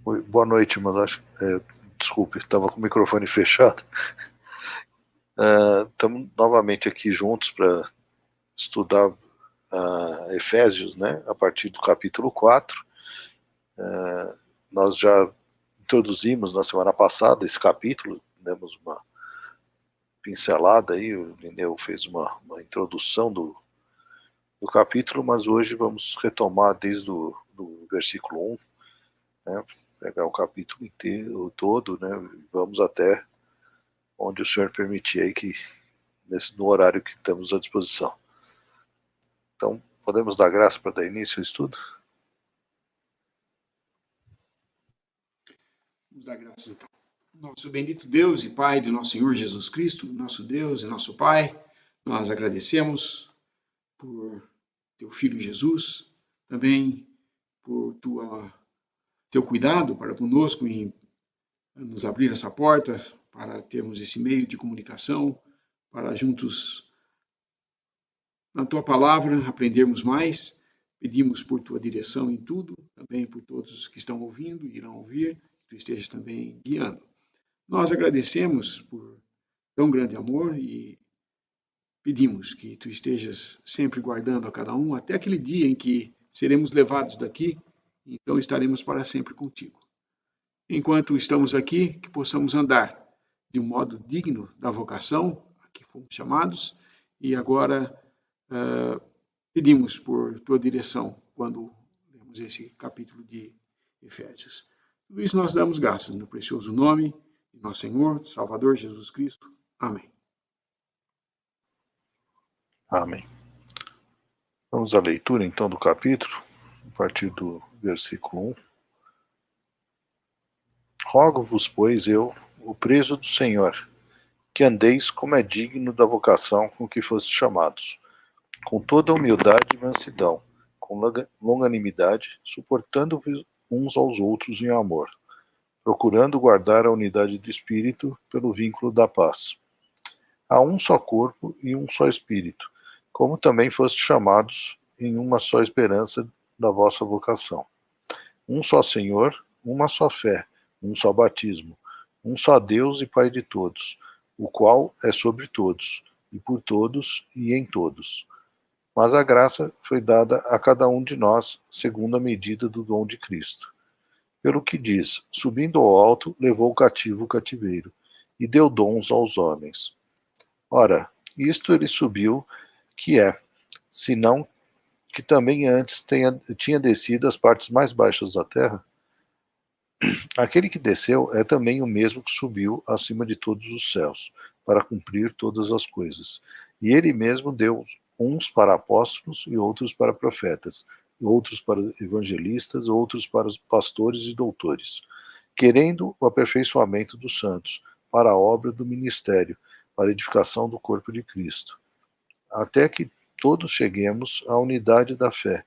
Boa noite, mas desculpe, estava com o microfone fechado. Estamos novamente aqui juntos para estudar Efésios, né, a partir do capítulo 4. Nós já introduzimos na semana passada esse capítulo, demos uma pincelada aí, o Lineu fez uma introdução do capítulo, mas hoje vamos retomar desde o versículo 1, né, pegar o capítulo inteiro, todo, né, vamos até onde o Senhor permitir aí no horário que temos à disposição. Então, podemos dar graça para dar início ao estudo? Vamos dar graças então. Nosso bendito Deus e Pai do nosso Senhor Jesus Cristo, nosso Deus e nosso Pai, nós agradecemos por teu Filho Jesus, também por teu cuidado para conosco em nos abrir essa porta, para termos esse meio de comunicação, para juntos, na tua palavra, aprendermos mais. Pedimos por tua direção em tudo, também por todos os que estão ouvindo e irão ouvir, que tu estejas também guiando. Nós agradecemos por tão grande amor e pedimos que tu estejas sempre guardando a cada um, até aquele dia em que seremos levados daqui, então estaremos para sempre contigo. Enquanto estamos aqui, que possamos andar de um modo digno da vocação a que fomos chamados, e agora pedimos por tua direção quando lemos esse capítulo de Efésios. Tudo isso nós damos graças no precioso nome de nosso Senhor, Salvador Jesus Cristo. Amém. Amém. Vamos à leitura então do capítulo, a partir do versículo 1. Rogo-vos, pois, eu, o preso do Senhor, que andeis como é digno da vocação com que fostes chamados, com toda humildade e mansidão, com longanimidade, suportando-vos uns aos outros em amor, procurando guardar a unidade do Espírito pelo vínculo da paz. Há um só corpo e um só Espírito, como também fostes chamados em uma só esperança da vossa vocação. Um só Senhor, uma só fé, um só batismo, um só Deus e Pai de todos, o qual é sobre todos, e por todos e em todos. Mas a graça foi dada a cada um de nós segundo a medida do dom de Cristo. Pelo que diz, subindo ao alto, levou cativo o cativeiro, e deu dons aos homens. Ora, isto ele subiu, que é, senão que também antes tinha descido às partes mais baixas da terra? Aquele que desceu é também o mesmo que subiu acima de todos os céus, para cumprir todas as coisas. E ele mesmo deu uns para apóstolos e outros para profetas, outros para evangelistas, outros para pastores e doutores, querendo o aperfeiçoamento dos santos, para a obra do ministério, para a edificação do corpo de Cristo, até que todos cheguemos à unidade da fé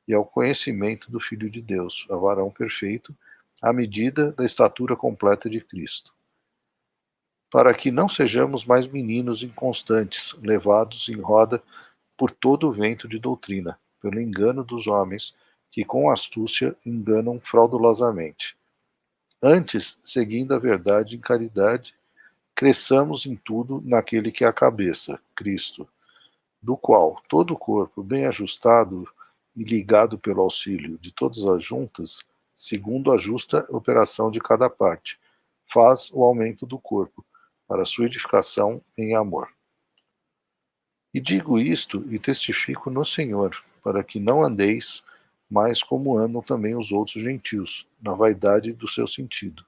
e ao conhecimento do Filho de Deus, a varão perfeito, à medida da estatura completa de Cristo, para que não sejamos mais meninos inconstantes, levados em roda por todo o vento de doutrina, pelo engano dos homens, que com astúcia enganam fraudulosamente. Antes, seguindo a verdade em caridade, cresçamos em tudo naquele que é a cabeça, Cristo, do qual todo o corpo, bem ajustado e ligado pelo auxílio de todas as juntas, segundo a justa operação de cada parte, faz o aumento do corpo, para a sua edificação em amor. E digo isto e testifico no Senhor, para que não andeis mais como andam também os outros gentios, na vaidade do seu sentido,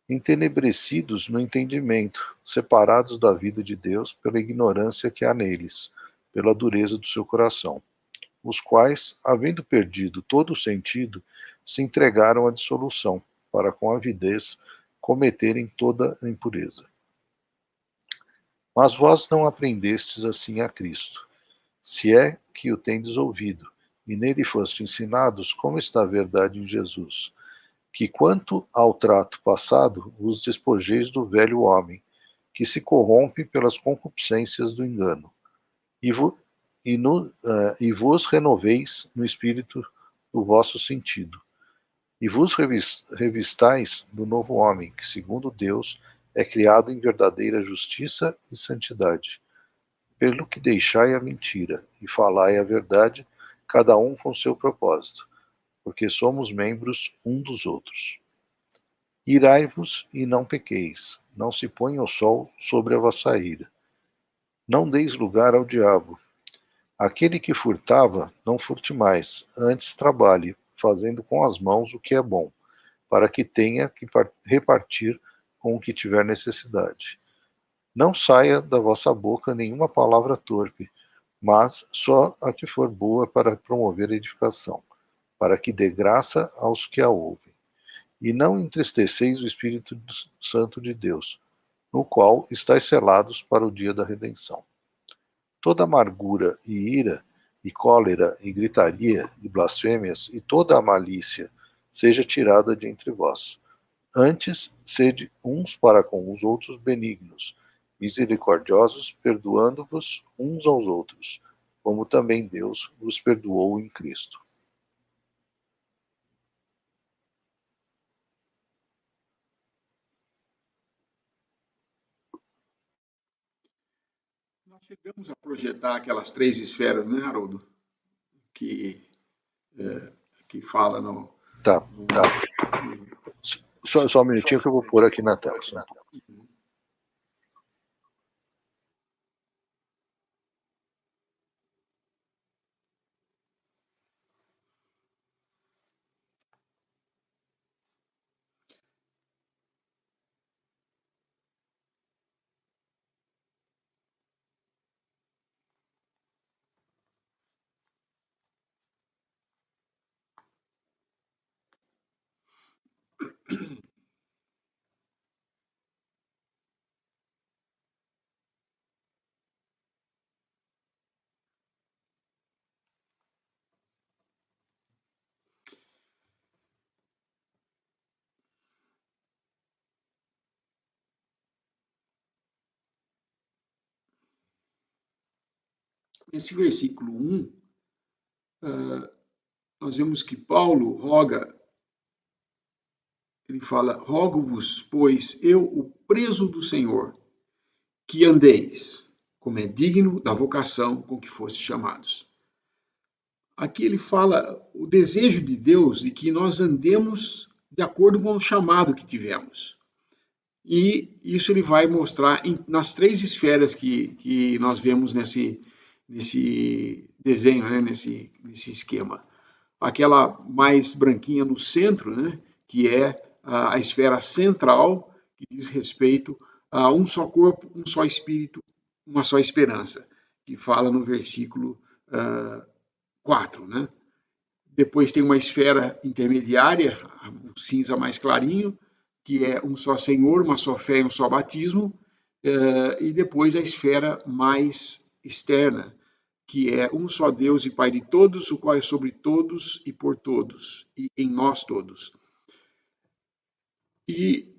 entenebrecidos no entendimento, separados da vida de Deus pela ignorância que há neles, pela dureza do seu coração, os quais, havendo perdido todo o sentido, se entregaram à dissolução, para com avidez cometerem toda a impureza. Mas vós não aprendestes assim a Cristo, se é que o tendes ouvido, e nele foste ensinados como está a verdade em Jesus, que quanto ao trato passado vos despojeis do velho homem, que se corrompe pelas concupiscências do engano, e vos renoveis no espírito do vosso sentido, E vos revistais do novo homem, que segundo Deus é criado em verdadeira justiça e santidade. Pelo que deixai a mentira e falai a verdade, cada um com seu propósito, porque somos membros um dos outros. Irai-vos e não pequeis, não se ponha o sol sobre a vossa ira. Não deis lugar ao diabo. Aquele que furtava, não furte mais, antes trabalhe, fazendo com as mãos o que é bom, para que tenha que repartir com o que tiver necessidade. Não saia da vossa boca nenhuma palavra torpe, mas só a que for boa para promover a edificação, para que dê graça aos que a ouvem. E não entristeceis o Espírito Santo de Deus, no qual estáis selados para o dia da redenção. Toda amargura e ira, e cólera, e gritaria, e blasfêmias, e toda a malícia, seja tirada de entre vós. Antes, sede uns para com os outros benignos, misericordiosos, perdoando-vos uns aos outros, como também Deus vos perdoou em Cristo. Nós chegamos a projetar aquelas 3 esferas, né, Haroldo? Que, que fala no... Tá. Só um minutinho que eu vou pôr aqui na tela. Esse versículo 1, nós vemos que Paulo roga, ele fala, rogo-vos, pois eu, o preso do Senhor, que andeis, como é digno da vocação com que fostes chamados. Aqui ele fala o desejo de Deus de que nós andemos de acordo com o chamado que tivemos. E isso ele vai mostrar nas 3 esferas que nós vemos nesse desenho, né? nesse esquema. Aquela mais branquinha no centro, né? Que é a esfera central, que diz respeito a um só corpo, um só espírito, uma só esperança, que fala no versículo 4, né? Depois tem uma esfera intermediária, o cinza mais clarinho, que é um só Senhor, uma só fé e um só batismo, e depois a esfera mais externa, que é um só Deus e Pai de todos, o qual é sobre todos e por todos, e em nós todos. E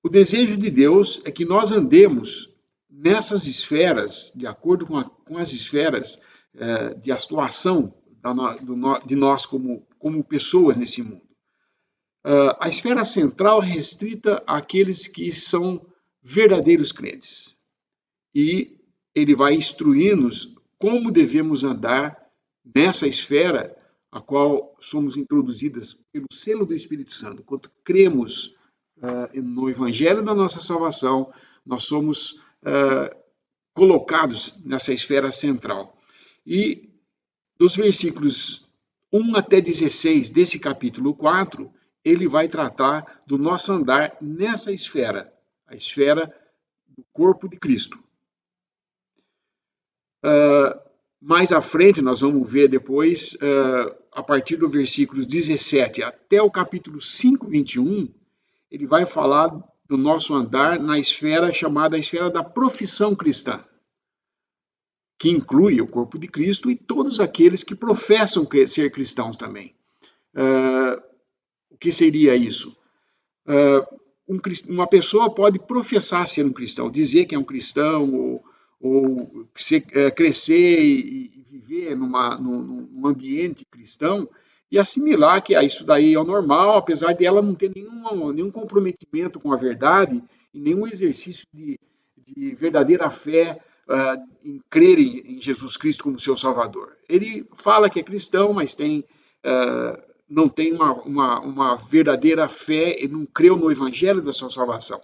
o desejo de Deus é que nós andemos nessas esferas, de acordo com as esferas de atuação de nós como pessoas nesse mundo. A esfera central é restrita àqueles que são verdadeiros crentes. E ele vai instruir-nos como devemos andar nessa esfera a qual somos introduzidas pelo selo do Espírito Santo. Quando cremos no Evangelho da nossa salvação, nós somos colocados nessa esfera central. E dos versículos 1 até 16 desse capítulo 4, ele vai tratar do nosso andar nessa esfera, a esfera do corpo de Cristo. Mais à frente, nós vamos ver depois, a partir do versículos 17 até o capítulo 5, 21, ele vai falar do nosso andar na esfera chamada a esfera da profissão cristã, que inclui o corpo de Cristo e todos aqueles que professam ser cristãos também. O que seria isso? Uma pessoa pode professar ser um cristão, dizer que é um cristão, ou crescer e viver num ambiente cristão, e assimilar que isso daí é o normal, apesar de ela não ter nenhum comprometimento com a verdade e nenhum exercício de verdadeira fé em crer em Jesus Cristo como seu Salvador. Ele fala que é cristão, mas não tem uma verdadeira fé, ele não creu no Evangelho da sua salvação.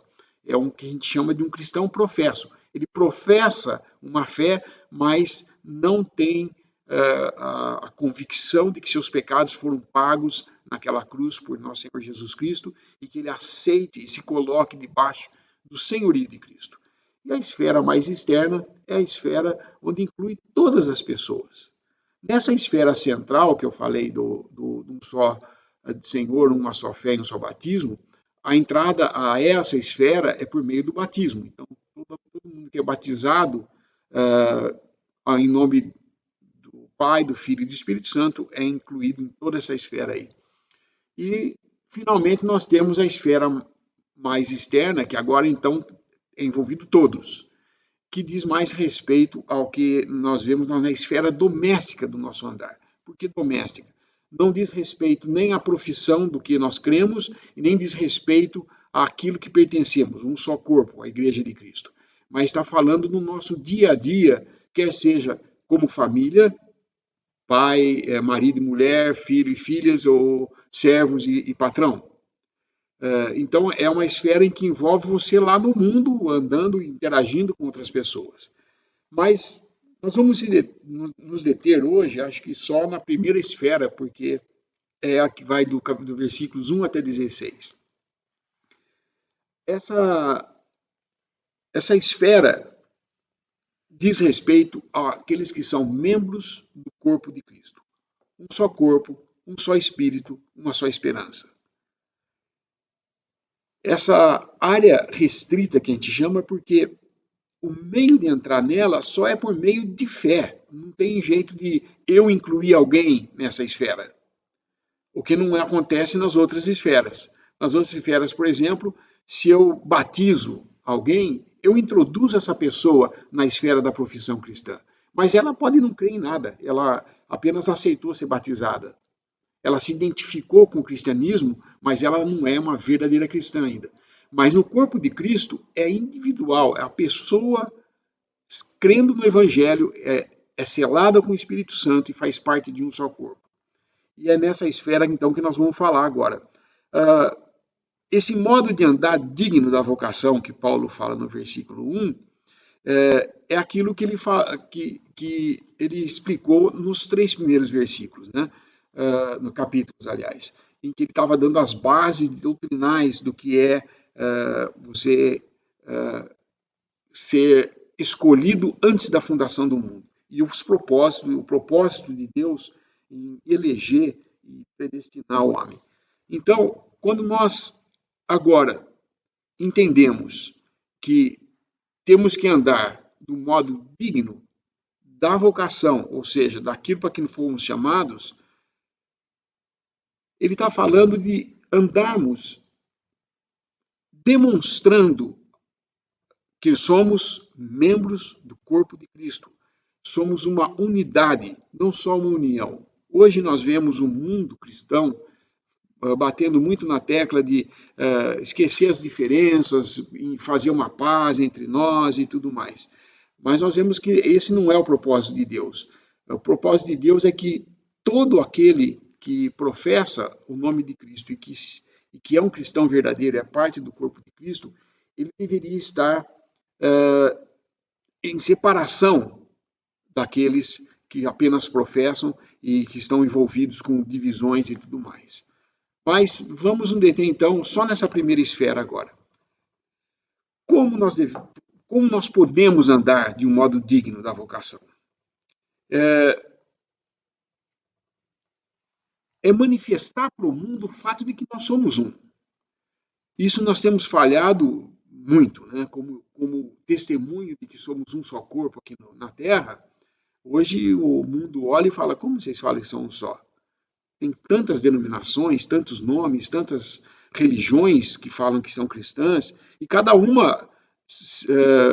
É um que a gente chama de um cristão professo. Ele professa uma fé, mas não tem a convicção de que seus pecados foram pagos naquela cruz por nosso Senhor Jesus Cristo e que ele aceite e se coloque debaixo do senhorio de Cristo. E a esfera mais externa é a esfera onde inclui todas as pessoas. Nessa esfera central que eu falei do um só Senhor, uma só fé e um só batismo, a entrada a essa esfera é por meio do batismo. Então, todo mundo que é batizado em nome do Pai, do Filho e do Espírito Santo é incluído em toda essa esfera aí. E, finalmente, nós temos a esfera mais externa, que agora, então, é envolvido todos, que diz mais respeito ao que nós vemos na esfera doméstica do nosso andar. Por que doméstica? Não diz respeito nem à profissão do que nós cremos, e nem diz respeito àquilo que pertencemos, um só corpo, a Igreja de Cristo. Mas está falando no nosso dia a dia, quer seja como família, pai, marido e mulher, filho e filhas, ou servos e patrão. Então, é uma esfera em que envolve você lá no mundo, andando, interagindo com outras pessoas. Mas nós vamos nos deter hoje, acho que só na primeira esfera, porque é a que vai do versículos 1 até 16. Essa esfera diz respeito àqueles que são membros do corpo de Cristo. Um só corpo, um só espírito, uma só esperança. Essa área restrita que a gente chama porque o meio de entrar nela só é por meio de fé. Não tem jeito de eu incluir alguém nessa esfera. O que não acontece nas outras esferas. Nas outras esferas, por exemplo, se eu batizo alguém, eu introduzo essa pessoa na esfera da profissão cristã. Mas ela pode não crer em nada, ela apenas aceitou ser batizada. Ela se identificou com o cristianismo, mas ela não é uma verdadeira cristã ainda. Mas no corpo de Cristo é individual, é a pessoa crendo no Evangelho, é selada com o Espírito Santo e faz parte de um só corpo. E é nessa esfera, então, que nós vamos falar agora. Esse modo de andar digno da vocação que Paulo fala no versículo 1, é aquilo que ele explicou nos 3 primeiros versículos, né? No capítulos, aliás, em que ele estava dando as bases doutrinais do que é você ser escolhido antes da fundação do mundo. E o propósito de Deus em eleger e predestinar o homem. Então, quando nós agora entendemos que temos que andar do modo digno da vocação, ou seja, daquilo para que fomos chamados, ele está falando de andarmos demonstrando que somos membros do corpo de Cristo. Somos uma unidade, não só uma união. Hoje nós vemos o mundo cristão batendo muito na tecla de esquecer as diferenças, fazer uma paz entre nós e tudo mais. Mas nós vemos que esse não é o propósito de Deus. O propósito de Deus é que todo aquele que professa o nome de Cristo e que é um cristão verdadeiro, é parte do corpo de Cristo, ele deveria estar em separação daqueles que apenas professam e que estão envolvidos com divisões e tudo mais. Mas vamos nos deter, então, só nessa primeira esfera agora. Como nós podemos andar de um modo digno da vocação? É manifestar para o mundo o fato de que nós somos um. Isso nós temos falhado muito, né? Como testemunho de que somos um só corpo aqui na Terra. Hoje o mundo olha e fala, como vocês falam que são um só? Tem tantas denominações, tantos nomes, tantas religiões que falam que são cristãs, e cada uma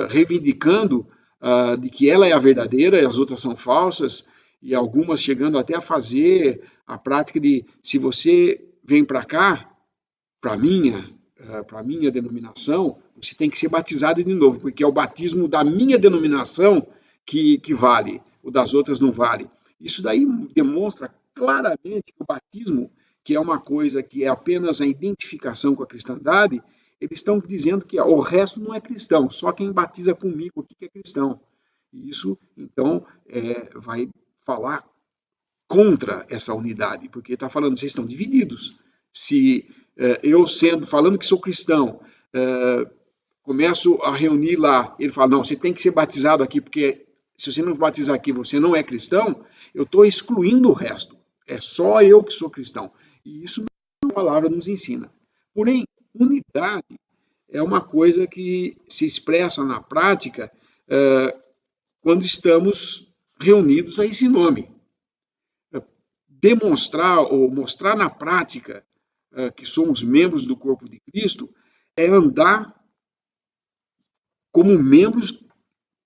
reivindicando de que ela é a verdadeira e as outras são falsas, e algumas chegando até a fazer a prática de, se você vem para cá, para a minha denominação, você tem que ser batizado de novo, porque é o batismo da minha denominação que vale, o das outras não vale. Isso daí demonstra claramente que o batismo, que é uma coisa que é apenas a identificação com a cristandade, eles estão dizendo que o resto não é cristão, só quem batiza comigo aqui que é cristão. E isso, então, vai falar contra essa unidade, porque está falando, vocês estão divididos. Se eu falando que sou cristão, começo a reunir lá, ele fala, não, você tem que ser batizado aqui, porque se você não batizar aqui, você não é cristão, eu estou excluindo o resto. É só eu que sou cristão. E isso a palavra nos ensina. Porém, unidade é uma coisa que se expressa na prática quando estamos reunidos a esse nome. Demonstrar ou mostrar na prática que somos membros do corpo de Cristo é andar como membros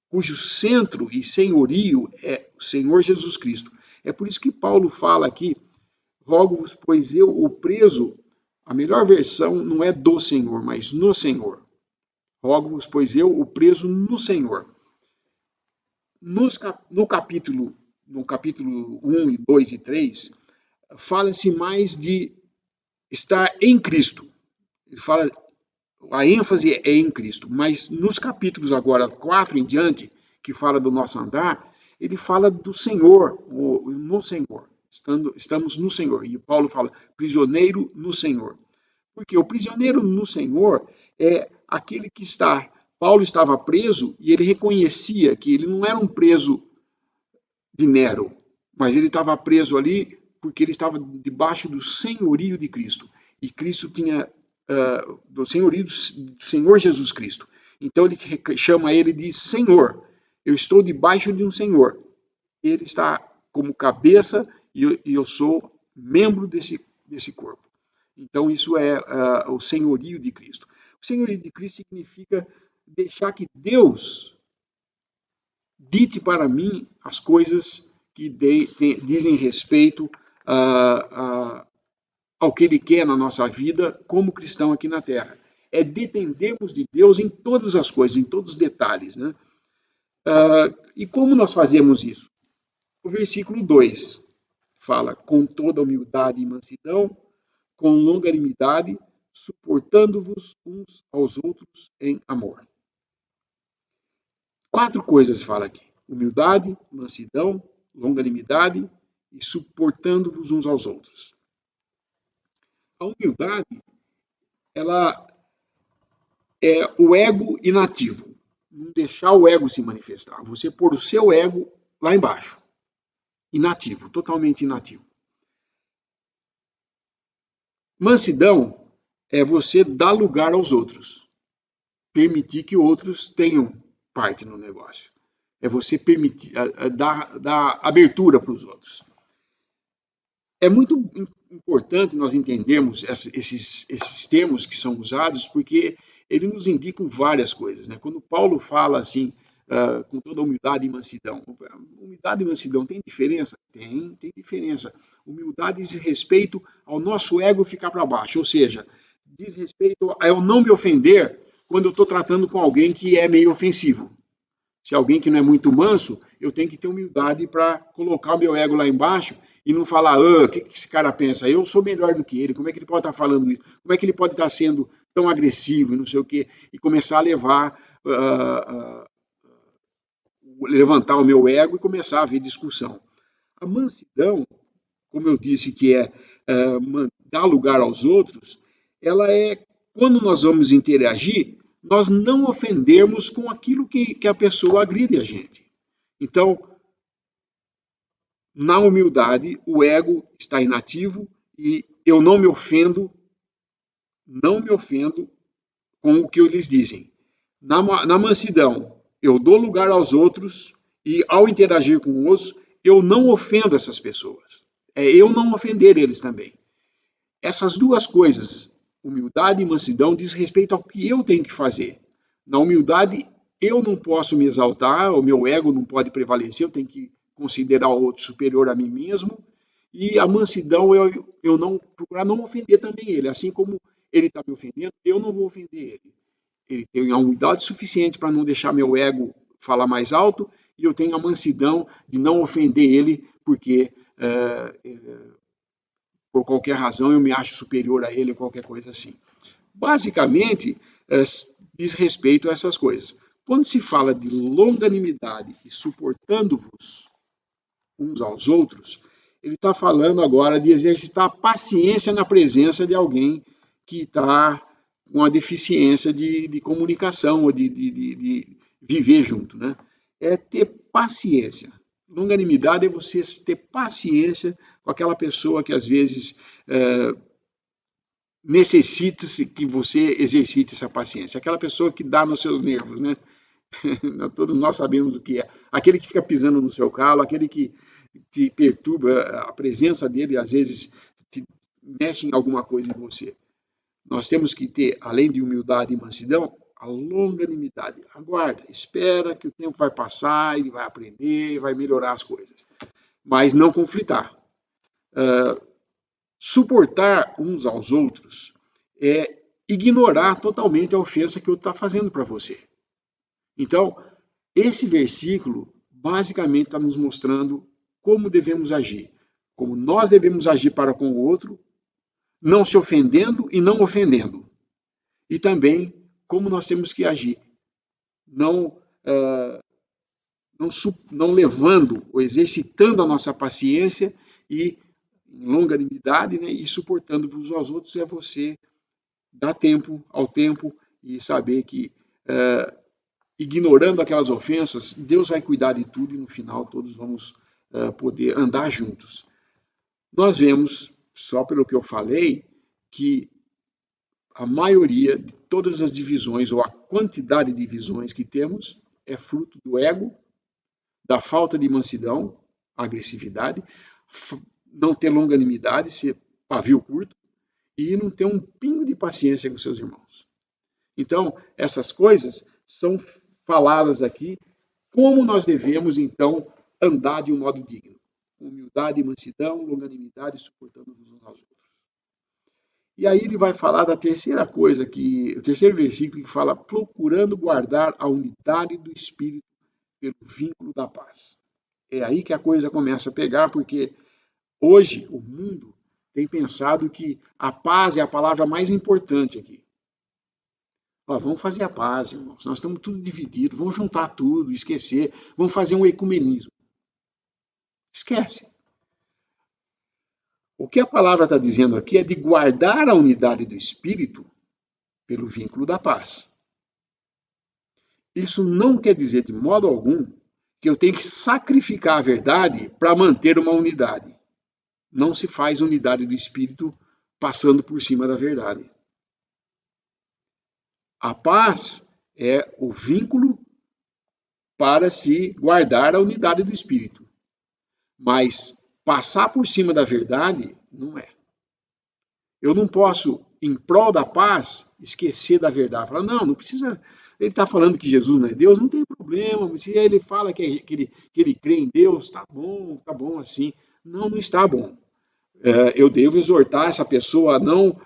cujo centro e senhorio é o Senhor Jesus Cristo. É por isso que Paulo fala aqui, rogo-vos, pois eu, o preso, a melhor versão não é do Senhor, mas no Senhor. Rogo-vos, pois eu, o preso no Senhor. No capítulo 1, 2 e 3, fala-se mais de estar em Cristo. Ele fala, a ênfase é em Cristo, mas nos capítulos agora 4 em diante, que fala do nosso andar, ele fala do Senhor, no Senhor. Estamos no Senhor. E Paulo fala, prisioneiro no Senhor. Porque o prisioneiro no Senhor é aquele que está... Paulo estava preso e ele reconhecia que ele não era um preso de Nero, mas ele estava preso ali porque ele estava debaixo do senhorio de Cristo. E Cristo tinha do senhorio do Senhor Jesus Cristo. Então ele chama ele de Senhor. Eu estou debaixo de um Senhor. Ele está como cabeça e eu sou membro desse corpo. Então isso é o senhorio de Cristo. O senhorio de Cristo significa deixar que Deus dite para mim as coisas que dizem respeito ao que Ele quer na nossa vida como cristão aqui na Terra. É dependermos de Deus em todas as coisas, em todos os detalhes. Né? E como nós fazemos isso? O versículo 2 fala, com toda humildade e mansidão, com longanimidade, suportando-vos uns aos outros em amor. 4 coisas fala aqui: humildade, mansidão, longanimidade e suportando-vos uns aos outros. A humildade, ela é o ego inativo. Não deixar o ego se manifestar. Você pôr o seu ego lá embaixo. Inativo, totalmente inativo. Mansidão é você dar lugar aos outros. Permitir que outros tenham parte no negócio. É você permitir, dar abertura para os outros. É muito importante nós entendermos esses termos que são usados, porque eles nos indicam várias coisas. Né? Quando Paulo fala assim, com toda humildade e mansidão, humildade e mansidão tem diferença? Tem diferença. Humildade diz respeito ao nosso ego ficar para baixo, ou seja, diz respeito a eu não me ofender quando eu estou tratando com alguém que é meio ofensivo. Se alguém que não é muito manso, eu tenho que ter humildade para colocar o meu ego lá embaixo e não falar, o que esse cara pensa? Eu sou melhor do que ele, como é que ele pode estar falando isso? Como é que ele pode estar sendo tão agressivo e não sei o quê? E começar a levantar o meu ego e começar a haver discussão. A mansidão, como eu disse, que é dar lugar aos outros, ela é, quando nós vamos interagir, nós não ofendermos com aquilo que a pessoa agride a gente. Então, na humildade, o ego está inativo e eu não me ofendo com o que eles dizem. Na mansidão, eu dou lugar aos outros e, ao interagir com outros, eu não ofendo essas pessoas. É eu não ofender eles também. Essas duas coisas, humildade e mansidão, diz respeito ao que eu tenho que fazer. Na humildade, eu não posso me exaltar, o meu ego não pode prevalecer, eu tenho que considerar o outro superior a mim mesmo, e a mansidão eu não procurar não ofender também ele, assim como ele está me ofendendo, eu não vou ofender ele. Ele tem a humildade suficiente para não deixar meu ego falar mais alto, e eu tenho a mansidão de não ofender ele, porque por qualquer razão eu me acho superior a ele, ou qualquer coisa assim. Basicamente, diz respeito a essas coisas. Quando se fala de longanimidade e suportando-vos uns aos outros, ele está falando agora de exercitar paciência na presença de alguém que está com a deficiência de comunicação ou de viver junto, né? É ter paciência. Longanimidade é você ter paciência com aquela pessoa que às vezes necessita que você exercite essa paciência. Aquela pessoa que dá nos seus nervos, né? Todos nós sabemos o que é. Aquele que fica pisando no seu calo, aquele que te perturba, a presença dele às vezes te mexe em alguma coisa em você. Nós temos que ter, além de humildade e mansidão, a longanimidade. Aguarda, espera que o tempo vai passar, ele vai aprender, vai melhorar as coisas. Mas não conflitar. Suportar uns aos outros é ignorar totalmente a ofensa que o outro está fazendo para você. Então, esse versículo basicamente está nos mostrando como devemos agir, como nós devemos agir para com o outro, não se ofendendo e não ofendendo. E também como nós temos que agir, não levando ou exercitando a nossa paciência e longanimidade, né, e suportando-vos aos outros, é você dar tempo ao tempo e saber que ignorando aquelas ofensas, Deus vai cuidar de tudo e no final todos vamos poder andar juntos. Nós vemos, só pelo que eu falei, que a maioria de todas as divisões, ou a quantidade de divisões que temos, é fruto do ego, da falta de mansidão, agressividade, não ter longanimidade, ser pavio curto, e não ter um pingo de paciência com seus irmãos. Então, essas coisas são faladas aqui, como nós devemos, então, andar de um modo digno. Humildade, mansidão, longanimidade, suportando-nos uns aos outros. E aí ele vai falar da terceira coisa, o terceiro versículo que fala, procurando guardar a unidade do Espírito pelo vínculo da paz. É aí que a coisa começa a pegar, porque hoje o mundo tem pensado que a paz é a palavra mais importante aqui. Vamos fazer a paz, irmãos. Nós estamos tudo dividido, vamos juntar tudo, esquecer, vamos fazer um ecumenismo. Esquece. O que a palavra está dizendo aqui é de guardar a unidade do Espírito pelo vínculo da paz. Isso não quer dizer de modo algum que eu tenho que sacrificar a verdade para manter uma unidade. Não se faz unidade do Espírito passando por cima da verdade. A paz é o vínculo para se guardar a unidade do Espírito. Mas passar por cima da verdade não é. Eu não posso, em prol da paz, esquecer da verdade. Falar, não precisa. Ele está falando que Jesus não é Deus, não tem problema. Mas se ele fala que ele crê em Deus, tá bom assim. Não está bom. Eu devo exortar essa pessoa a não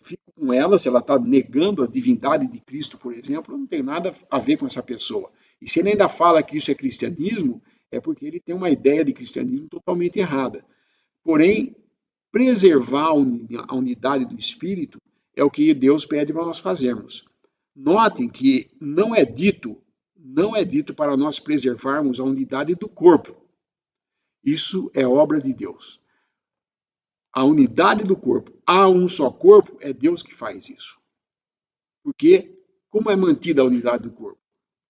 fico com ela, se ela está negando a divindade de Cristo, por exemplo, não tem nada a ver com essa pessoa. E se ele ainda fala que isso é cristianismo, é porque ele tem uma ideia de cristianismo totalmente errada. Porém, preservar a unidade do Espírito é o que Deus pede para nós fazermos. Notem que não é dito para nós preservarmos a unidade do corpo. Isso é obra de Deus. A unidade do corpo, há um só corpo, é Deus que faz isso. Porque, como é mantida a unidade do corpo?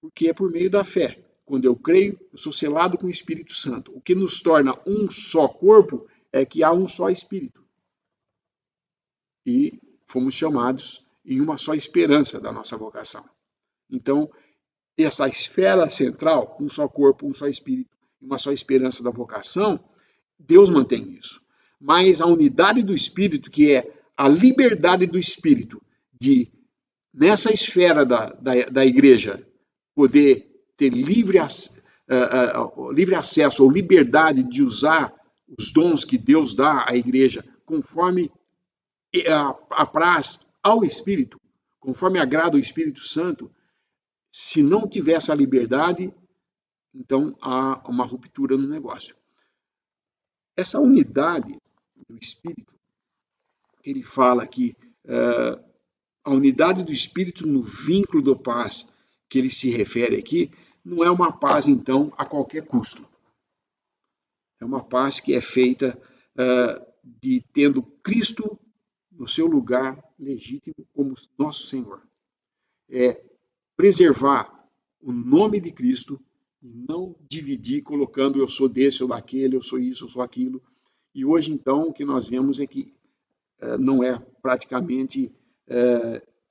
Porque é por meio da fé. Quando eu creio, eu sou selado com o Espírito Santo. O que nos torna um só corpo é que há um só Espírito. E fomos chamados em uma só esperança da nossa vocação. Então, essa esfera central, um só corpo, um só Espírito, uma só esperança da vocação, Deus mantém isso. Mas a unidade do Espírito, que é a liberdade do Espírito de, nessa esfera da igreja, poder ter livre livre acesso ou liberdade de usar os dons que Deus dá à igreja conforme apraz ao Espírito, conforme agrada o Espírito Santo, se não tiver essa liberdade, então há uma ruptura no negócio. Essa unidade do Espírito, que ele fala aqui, a unidade do Espírito no vínculo da paz que ele se refere aqui, não é uma paz, então, a qualquer custo. É uma paz que é feita de tendo Cristo no seu lugar legítimo como nosso Senhor. É preservar o nome de Cristo e não dividir colocando eu sou desse ou daquele, eu sou isso, eu sou aquilo. E hoje, então, o que nós vemos é que não é praticamente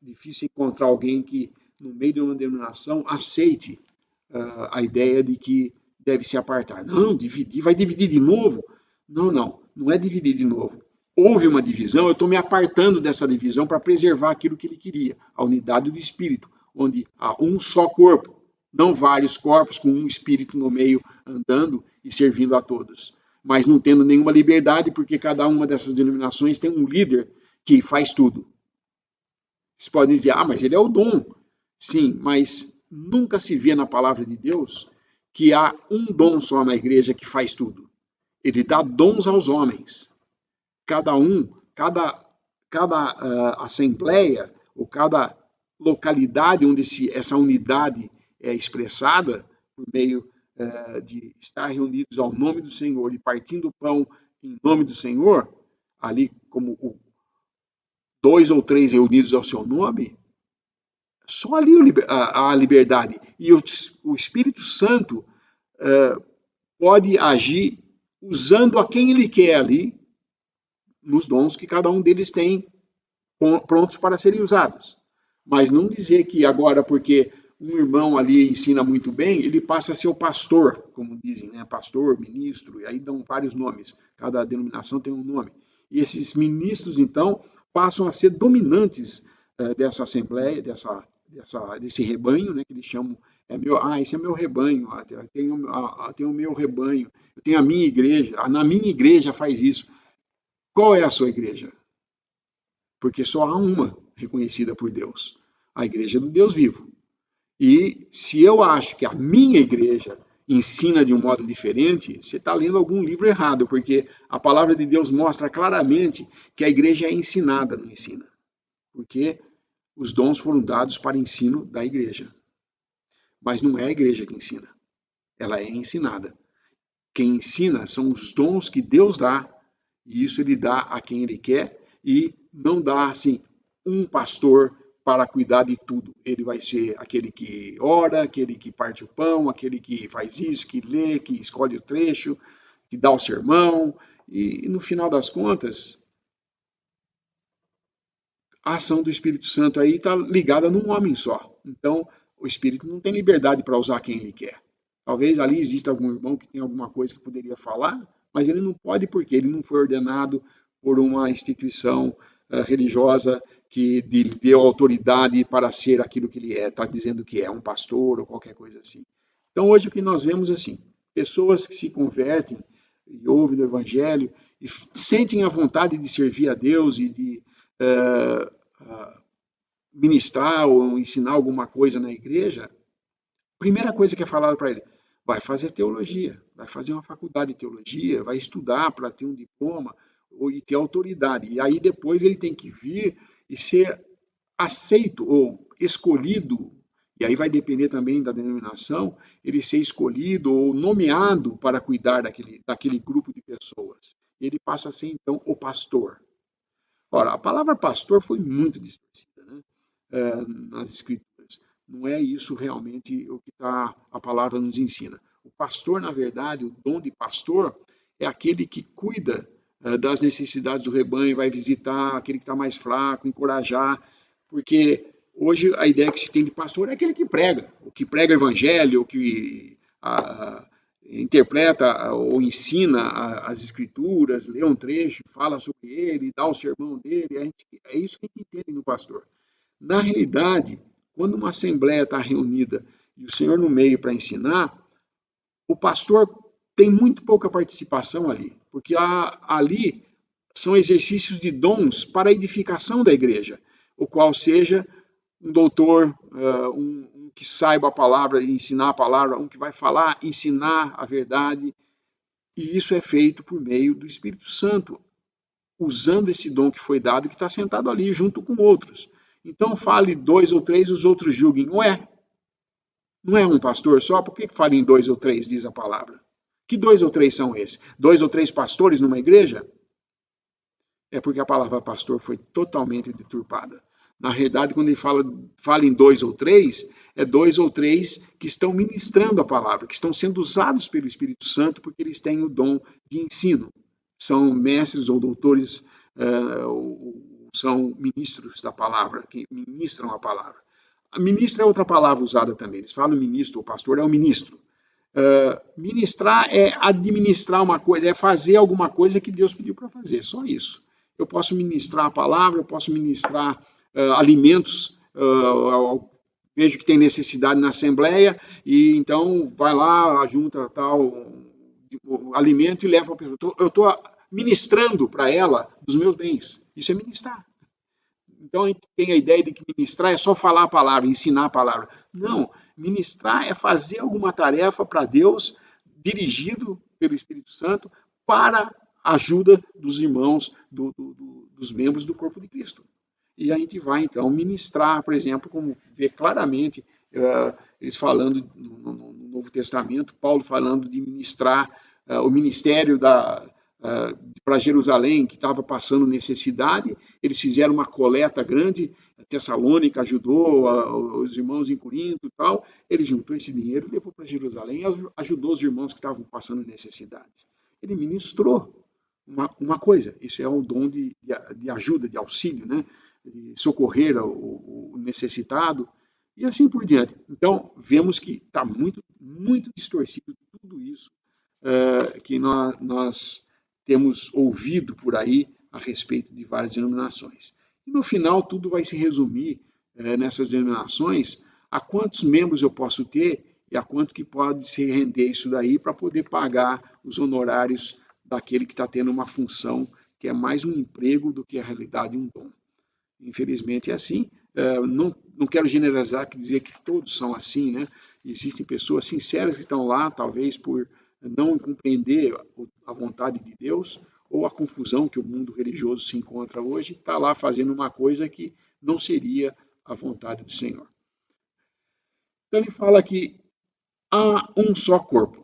difícil encontrar alguém que, no meio de uma denominação, aceite a ideia de que deve se apartar. Não, dividir, vai dividir de novo? Não é dividir de novo. Houve uma divisão, eu estou me apartando dessa divisão para preservar aquilo que ele queria, a unidade do Espírito, onde há um só corpo, não vários corpos com um Espírito no meio andando e servindo a todos. Mas não tendo nenhuma liberdade, porque cada uma dessas denominações tem um líder que faz tudo. Vocês podem dizer, mas ele é o dom. Sim, mas nunca se vê na palavra de Deus que há um dom só na igreja que faz tudo. Ele dá dons aos homens. Cada assembleia, ou cada localidade onde essa unidade é expressada, por meio de estar reunidos ao nome do Senhor e partindo o pão em nome do Senhor, ali como 2 ou 3 reunidos ao seu nome, só ali há liberdade. E o Espírito Santo pode agir usando a quem ele quer ali, nos dons que cada um deles tem prontos para serem usados. Mas não dizer que agora, porque um irmão ali ensina muito bem, ele passa a ser o pastor, como dizem, né? Pastor, ministro, e aí dão vários nomes, cada denominação tem um nome. E esses ministros, então, passam a ser dominantes dessa assembleia, desse rebanho, né, que eles chamam, esse é meu rebanho, eu tenho o meu rebanho, eu tenho a minha igreja, na minha igreja faz isso. Qual é a sua igreja? Porque só há uma reconhecida por Deus, a igreja do Deus vivo. E se eu acho que a minha igreja ensina de um modo diferente, você está lendo algum livro errado, porque a palavra de Deus mostra claramente que a igreja é ensinada, não ensina. Porque os dons foram dados para ensino da igreja. Mas não é a igreja que ensina, ela é ensinada. Quem ensina são os dons que Deus dá, e isso ele dá a quem ele quer, e não dá, assim, um pastor para cuidar de tudo. Ele vai ser aquele que ora, aquele que parte o pão, aquele que faz isso, que lê, que escolhe o trecho, que dá o sermão, e no final das contas, a ação do Espírito Santo aí está ligada num homem só. Então, o Espírito não tem liberdade para usar quem ele quer. Talvez ali exista algum irmão que tem alguma coisa que poderia falar, mas ele não pode porque ele não foi ordenado por uma instituição religiosa que lhe deu autoridade para ser aquilo que ele é, está dizendo que é um pastor ou qualquer coisa assim. Então hoje o que nós vemos assim, pessoas que se convertem e ouvem o evangelho e sentem a vontade de servir a Deus e de ministrar ou ensinar alguma coisa na igreja, primeira coisa que é falada para ele, vai fazer teologia, vai fazer uma faculdade de teologia, vai estudar para ter um diploma e ter autoridade. E aí depois ele tem que vir e ser aceito ou escolhido, e aí vai depender também da denominação, ele ser escolhido ou nomeado para cuidar daquele grupo de pessoas. Ele passa a ser, então, o pastor. Ora, a palavra pastor foi muito distorcida, né? Nas Escrituras. Não é isso realmente o que a palavra nos ensina. O pastor, na verdade, o dom de pastor é aquele que cuida das necessidades do rebanho, vai visitar aquele que está mais fraco, encorajar, porque hoje a ideia que se tem de pastor é aquele que prega, o que prega o evangelho, o que interpreta ou ensina as escrituras, lê um trecho, fala sobre ele, dá o sermão dele, é isso que a gente entende no pastor. Na realidade, quando uma assembleia está reunida e o Senhor no meio para ensinar, o pastor tem muito pouca participação ali, porque ali são exercícios de dons para a edificação da igreja, o qual seja um doutor, um que saiba a palavra e ensinar a palavra, um que vai falar, ensinar a verdade, e isso é feito por meio do Espírito Santo, usando esse dom que foi dado, que está sentado ali junto com outros. Então fale 2 ou 3, os outros julguem. Não é um pastor só? Por que fala em 2 ou 3, diz a palavra? Que 2 ou 3 são esses? 2 ou 3 pastores numa igreja? É porque a palavra pastor foi totalmente deturpada. Na realidade, quando ele fala em 2 ou 3, é 2 ou 3 que estão ministrando a palavra, que estão sendo usados pelo Espírito Santo, porque eles têm o dom de ensino. São mestres ou doutores, são ministros da palavra, que ministram a palavra. Ministro é outra palavra usada também. Eles falam ministro, o pastor é o ministro. Ministrar é administrar uma coisa, é fazer alguma coisa que Deus pediu para fazer, só isso. Eu posso ministrar a palavra, eu posso ministrar alimentos, vejo que tem necessidade na assembleia, e então vai lá, junta tal alimento e leva para a pessoa. Eu estou ministrando para ela dos meus bens. Isso é ministrar. Então a gente tem a ideia de que ministrar é só falar a palavra, ensinar a palavra. Não, ministrar é fazer alguma tarefa para Deus, dirigido pelo Espírito Santo, para a ajuda dos irmãos, dos membros do corpo de Cristo. E a gente vai, então, ministrar, por exemplo, como vê claramente eles falando no Novo Testamento, Paulo falando de ministrar o ministério para Jerusalém, que estava passando necessidade. Eles fizeram uma coleta grande, a Tessalônica ajudou, os irmãos em Corinto e tal. Ele juntou esse dinheiro, levou para Jerusalém e ajudou os irmãos que estavam passando necessidades. Ele ministrou uma coisa, isso é um dom de ajuda, de auxílio, né? De socorrer o necessitado, e assim por diante. Então, vemos que está muito, muito distorcido tudo isso que nós temos ouvido por aí a respeito de várias denominações. E no final, tudo vai se resumir nessas denominações a quantos membros eu posso ter e a quanto que pode se render isso daí para poder pagar os honorários daquele que está tendo uma função que é mais um emprego do que a realidade um dom. Infelizmente é assim. Não quero generalizar, dizer que todos são assim, né? Existem pessoas sinceras que estão lá, talvez por não compreender a vontade de Deus ou a confusão que o mundo religioso se encontra hoje, está lá fazendo uma coisa que não seria a vontade do Senhor. Então ele fala que há um só corpo,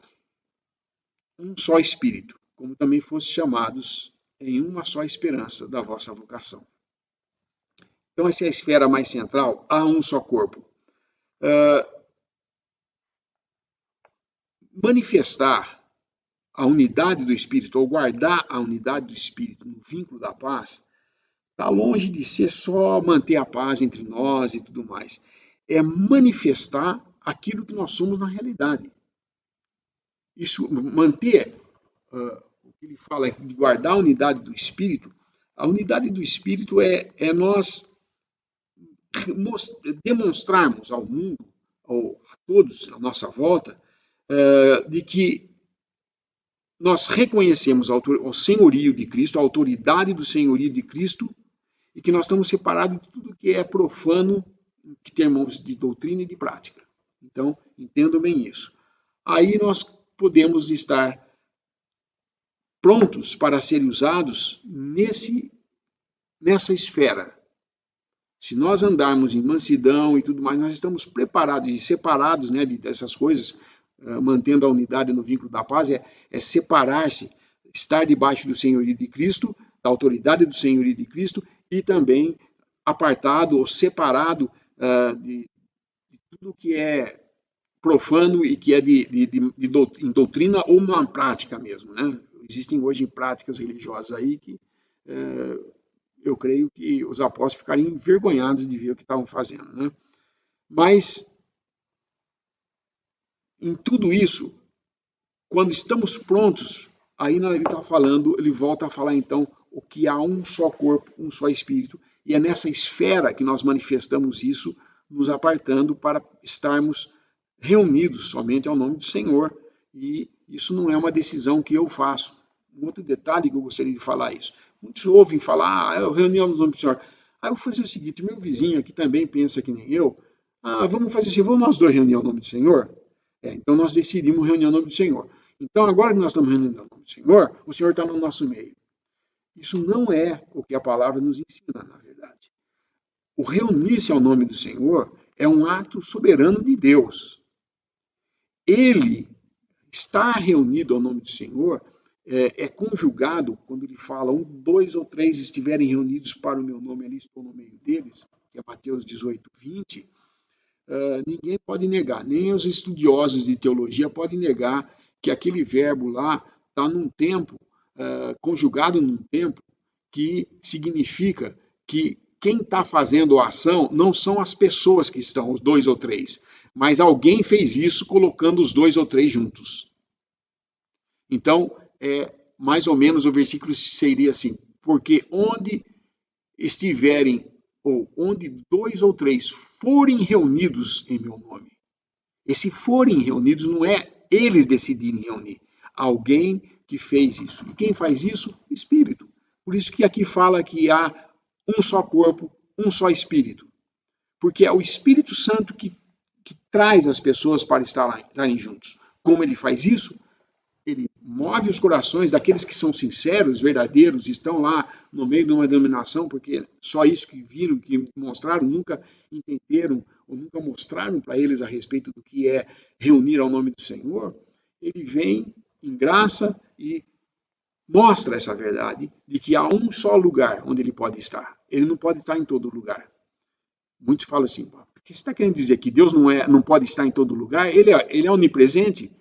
um só espírito, como também fosse chamados em uma só esperança da vossa vocação. Então, essa é a esfera mais central, há um só corpo. Manifestar a unidade do Espírito, ou guardar a unidade do Espírito no vínculo da paz, está longe de ser só manter a paz entre nós e tudo mais. É manifestar aquilo que nós somos na realidade. Isso, manter, o que ele fala de guardar a unidade do Espírito, a unidade do Espírito é nós demonstrarmos ao mundo, a todos à nossa volta, de que nós reconhecemos o senhorio de Cristo, a autoridade do senhorio de Cristo, e que nós estamos separados de tudo que é profano, que termos de doutrina e de prática. Então, entendam bem isso. Aí nós podemos estar prontos para serem usados nessa esfera. Se nós andarmos em mansidão e tudo mais, nós estamos preparados e separados, né, dessas coisas, mantendo a unidade no vínculo da paz, é separar-se, estar debaixo do senhorio de Cristo, da autoridade do senhorio de Cristo, e também apartado ou separado de tudo que é profano e que é em doutrina ou uma prática mesmo, né? Existem hoje práticas religiosas aí que eu creio que os apóstolos ficariam envergonhados de ver o que estavam fazendo, né? Mas, em tudo isso, quando estamos prontos, aí ele está falando, ele volta a falar então o que há um só corpo, um só espírito, e é nessa esfera que nós manifestamos isso, nos apartando para estarmos reunidos somente ao nome do Senhor, E isso não é uma decisão que eu faço. Um outro detalhe que eu gostaria de falar isso. Muitos ouvem falar, reunião no nome do Senhor. Aí eu vou fazer o seguinte, meu vizinho aqui também pensa que nem eu. Vamos fazer assim, vamos nós dois reunir o nome do Senhor? Então nós decidimos reunir o nome do Senhor. Então agora que nós estamos reunindo o nome do Senhor, o Senhor está no nosso meio. Isso não é o que a palavra nos ensina, na verdade. O reunir-se ao nome do Senhor é um ato soberano de Deus. Ele estar reunido ao nome do Senhor é conjugado quando ele fala, dois ou três estiverem reunidos para o meu nome, ali estou no meio deles, que é Mateus 18, 20, ninguém pode negar, nem os estudiosos de teologia podem negar que aquele verbo lá está num tempo, conjugado num tempo, que significa que quem está fazendo a ação não são as pessoas que estão, os dois ou três, mas alguém fez isso colocando os dois ou três juntos. Então, mais ou menos o versículo seria assim, porque onde estiverem, ou onde dois ou três forem reunidos em meu nome. Esse forem reunidos não é eles decidirem reunir, alguém que fez isso. E quem faz isso? O Espírito. Por isso que aqui fala que há um só corpo, um só Espírito. Porque é o Espírito Santo que traz as pessoas para estarem juntos. Como ele faz isso? Ele move os corações daqueles que são sinceros, verdadeiros, estão lá no meio de uma denominação, porque só isso que viram, que mostraram, nunca entenderam ou nunca mostraram para eles a respeito do que é reunir ao nome do Senhor. Ele vem em graça e mostra essa verdade de que há um só lugar onde ele pode estar. Ele não pode estar em todo lugar. Muitos falam assim, o que você está querendo dizer? Que Deus não pode estar em todo lugar? Ele é onipresente?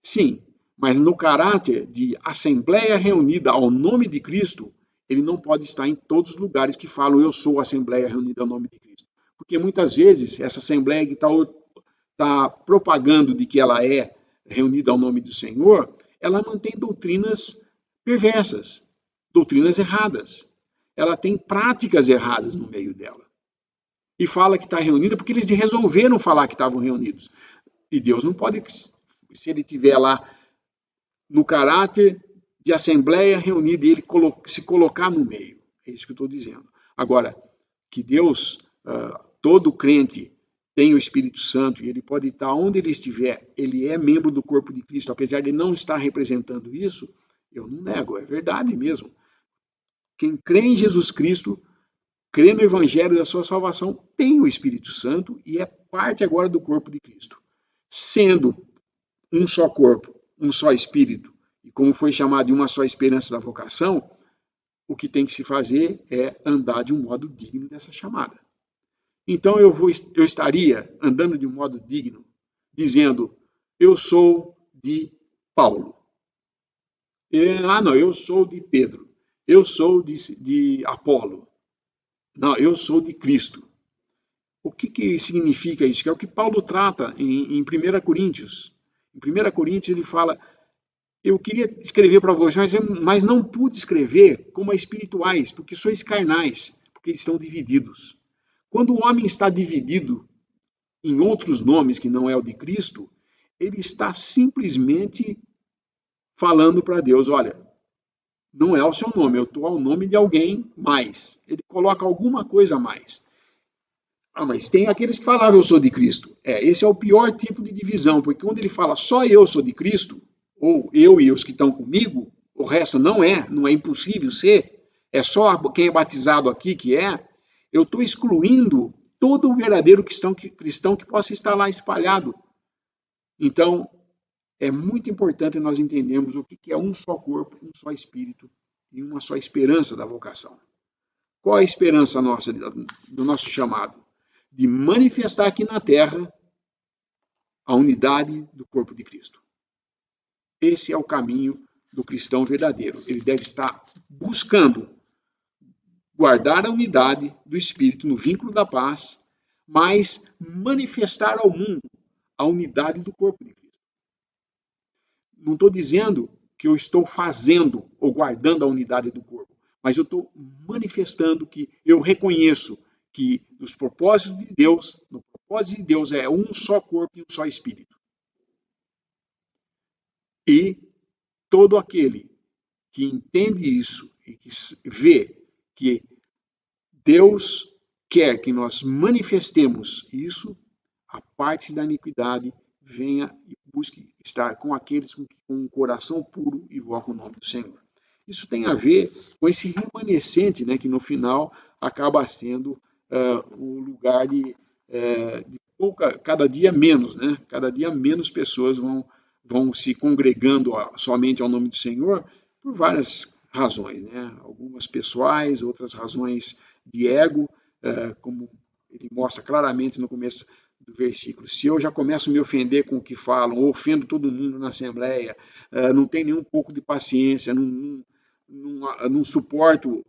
Sim, mas no caráter de assembleia reunida ao nome de Cristo, ele não pode estar em todos os lugares que falam eu sou a assembleia reunida ao nome de Cristo. Porque muitas vezes essa assembleia que está propagando de que ela é reunida ao nome do Senhor, ela mantém doutrinas perversas, doutrinas erradas. Ela tem práticas erradas no meio dela. E fala que está reunida porque eles resolveram falar que estavam reunidos. E Deus não pode, se ele estiver lá no caráter de assembleia reunida e ele se colocar no meio. É isso que eu estou dizendo. Agora, que Deus, todo crente, tem o Espírito Santo e ele pode estar onde ele estiver, ele é membro do corpo de Cristo, apesar de não estar representando isso, eu não nego, é verdade mesmo. Quem crê em Jesus Cristo, crê no Evangelho da sua salvação, tem o Espírito Santo e é parte agora do corpo de Cristo. Sendo um só corpo, um só Espírito, e como foi chamado de uma só esperança da vocação, o que tem que se fazer é andar de um modo digno dessa chamada. Então eu estaria andando de um modo digno, dizendo, eu sou de Paulo. Não, eu sou de Pedro. Eu sou de Apolo. Não, eu sou de Cristo. O que significa isso? Que é o que Paulo trata em 1 Coríntios. Em 1 Coríntios ele fala, eu queria escrever para vocês, mas não pude escrever como a espirituais, porque sois carnais, porque estão divididos. Quando o homem está dividido em outros nomes que não é o de Cristo, ele está simplesmente falando para Deus, olha, não é o seu nome, eu estou ao nome de alguém mais. Ele coloca alguma coisa a mais. Mas tem aqueles que falavam eu sou de Cristo. Esse é o pior tipo de divisão, porque quando ele fala só eu sou de Cristo, ou eu e os que estão comigo, o resto não é impossível ser, é só quem é batizado aqui que é, eu estou excluindo todo o verdadeiro cristão que possa estar lá espalhado. Então, é muito importante nós entendermos o que é um só corpo, um só espírito e uma só esperança da vocação. Qual é a esperança nossa, do nosso chamado? De manifestar aqui na Terra a unidade do corpo de Cristo. Esse é o caminho do cristão verdadeiro. Ele deve estar buscando guardar a unidade do Espírito no vínculo da paz, mas manifestar ao mundo a unidade do corpo de Cristo. Não estou dizendo que eu estou fazendo ou guardando a unidade do corpo, mas eu estou manifestando que eu reconheço que nos propósitos de Deus, no propósito de Deus é um só corpo e um só Espírito. E todo aquele que entende isso e que vê que Deus quer que nós manifestemos isso, aparte-se da iniquidade, venha e busque estar com aqueles com um coração puro e invoca o nome do Senhor. Isso tem a ver com esse remanescente, né, que no final acaba sendo o lugar de cada dia menos, né? Cada dia menos pessoas vão se congregando somente ao nome do Senhor por várias razões, né? Algumas pessoais, outras razões de ego, como ele mostra claramente no começo do versículo. Se eu já começo a me ofender com o que falam, ou ofendo todo mundo na Assembleia, não tenho nenhum pouco de paciência, não suporto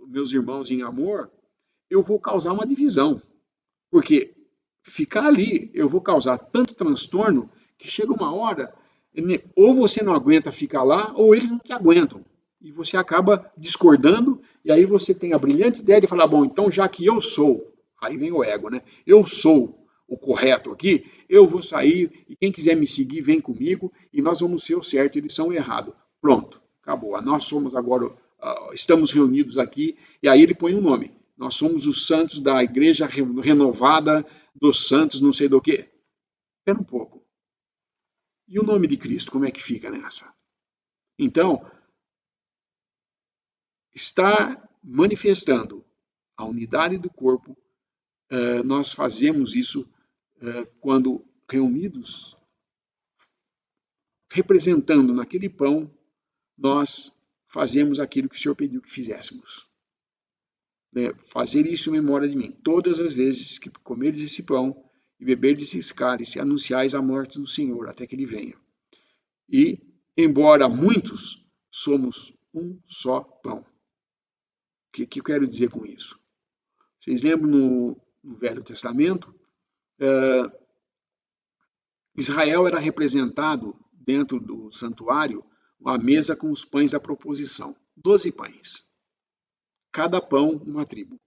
meus irmãos em amor, eu vou causar uma divisão. Porque ficar ali, eu vou causar tanto transtorno que chega uma hora, ou você não aguenta ficar lá, ou eles não te aguentam. E você acaba discordando, e aí você tem a brilhante ideia de falar, bom, então já que eu sou, aí vem o ego, né? Eu sou o correto aqui, eu vou sair, e quem quiser me seguir, vem comigo, e nós vamos ser o certo, eles são o errado. Pronto, acabou. Nós somos agora, estamos reunidos aqui, e aí ele põe um nome. Nós somos os santos da igreja renovada, dos santos não sei do quê. Espera um pouco. E o nome de Cristo, como é que fica nessa? Então, estar manifestando a unidade do corpo, nós fazemos isso quando reunidos, representando naquele pão, nós fazemos aquilo que o Senhor pediu que fizéssemos. Fazer isso em memória de mim. Todas as vezes que comerdes esse pão e beberdes esse cálice, anunciais a morte do Senhor até que ele venha. E, embora muitos, somos um só pão. O que eu quero dizer com isso? Vocês lembram no Velho Testamento? Israel era representado dentro do santuário, uma mesa com os pães da proposição. 12 pães. Cada pão, uma tribo.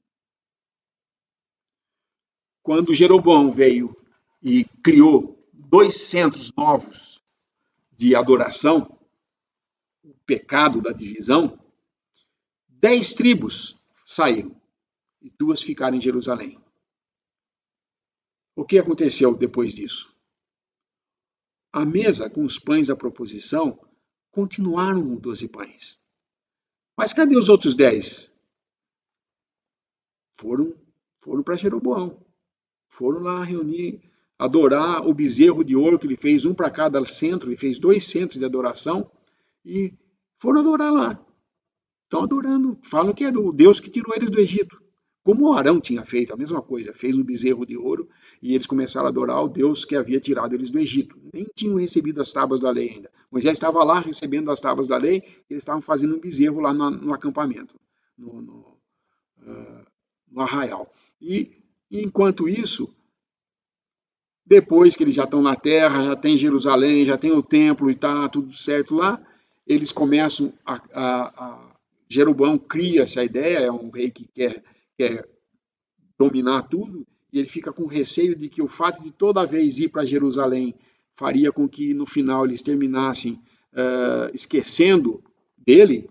Quando Jeroboão veio e criou 2 centros novos de adoração, o pecado da divisão, 10 tribos saíram e 2 ficaram em Jerusalém. O que aconteceu depois disso? A mesa com os pães da proposição continuaram com 12 pães. Mas cadê os outros 10? Foram para Jeroboão. Foram lá reunir, adorar o bezerro de ouro que ele fez, um para cada centro, ele fez 2 centros de adoração, e foram adorar lá. Estão adorando, falam que é do Deus que tirou eles do Egito. Como Arão tinha feito a mesma coisa, fez um bezerro de ouro, e eles começaram a adorar o Deus que havia tirado eles do Egito. Nem tinham recebido as tábuas da lei ainda. Moisés estava lá recebendo as tábuas da lei, e eles estavam fazendo um bezerro lá no acampamento, no arraial. E enquanto isso, depois que eles já estão na terra, já tem Jerusalém, já tem o templo e está tudo certo lá, eles começam Jeroboão cria essa ideia, é um rei que quer dominar tudo, e ele fica com receio de que o fato de toda vez ir para Jerusalém faria com que no final eles terminassem esquecendo dele,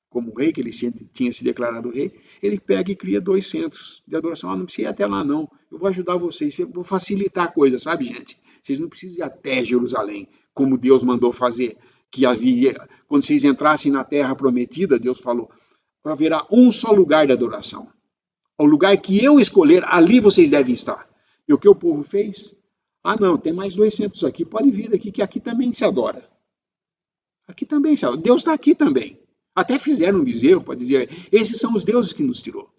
como rei, que ele tinha se declarado rei. Ele pega e cria 2 centros de adoração. Não precisa ir até lá não, eu vou ajudar vocês, eu vou facilitar a coisa, sabe, gente? Vocês não precisam ir até Jerusalém, como Deus mandou fazer, que havia, quando vocês entrassem na terra prometida, Deus falou, haverá um só lugar de adoração. O lugar que eu escolher, ali vocês devem estar. E o que o povo fez? Ah, não, tem mais 2 centros aqui, pode vir aqui, que aqui também se adora. Aqui também se adora. Deus está aqui também. Até fizeram um bezerro para dizer, esses são os deuses que nos tirou.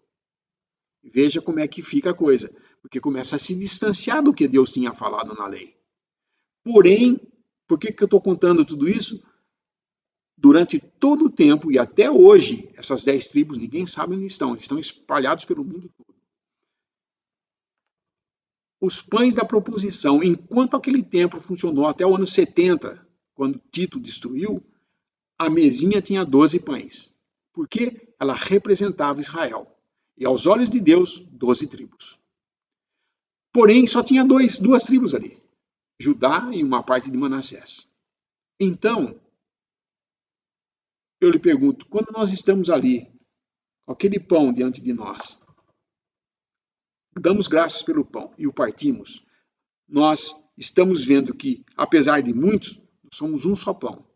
Veja como é que fica a coisa, porque começa a se distanciar do que Deus tinha falado na lei. Porém, por que eu estou contando tudo isso? Durante todo o tempo e até hoje, essas 10 tribos, ninguém sabe onde estão, eles estão espalhados pelo mundo todo. Os pães da proposição, enquanto aquele templo funcionou até o ano 70, quando Tito destruiu, a mesinha tinha 12 pães, porque ela representava Israel. E aos olhos de Deus, 12 tribos. Porém, só tinha 2 tribos ali, Judá e uma parte de Manassés. Então, eu lhe pergunto, quando nós estamos ali, com aquele pão diante de nós, damos graças pelo pão e o partimos, nós estamos vendo que, apesar de muitos, somos um só pão.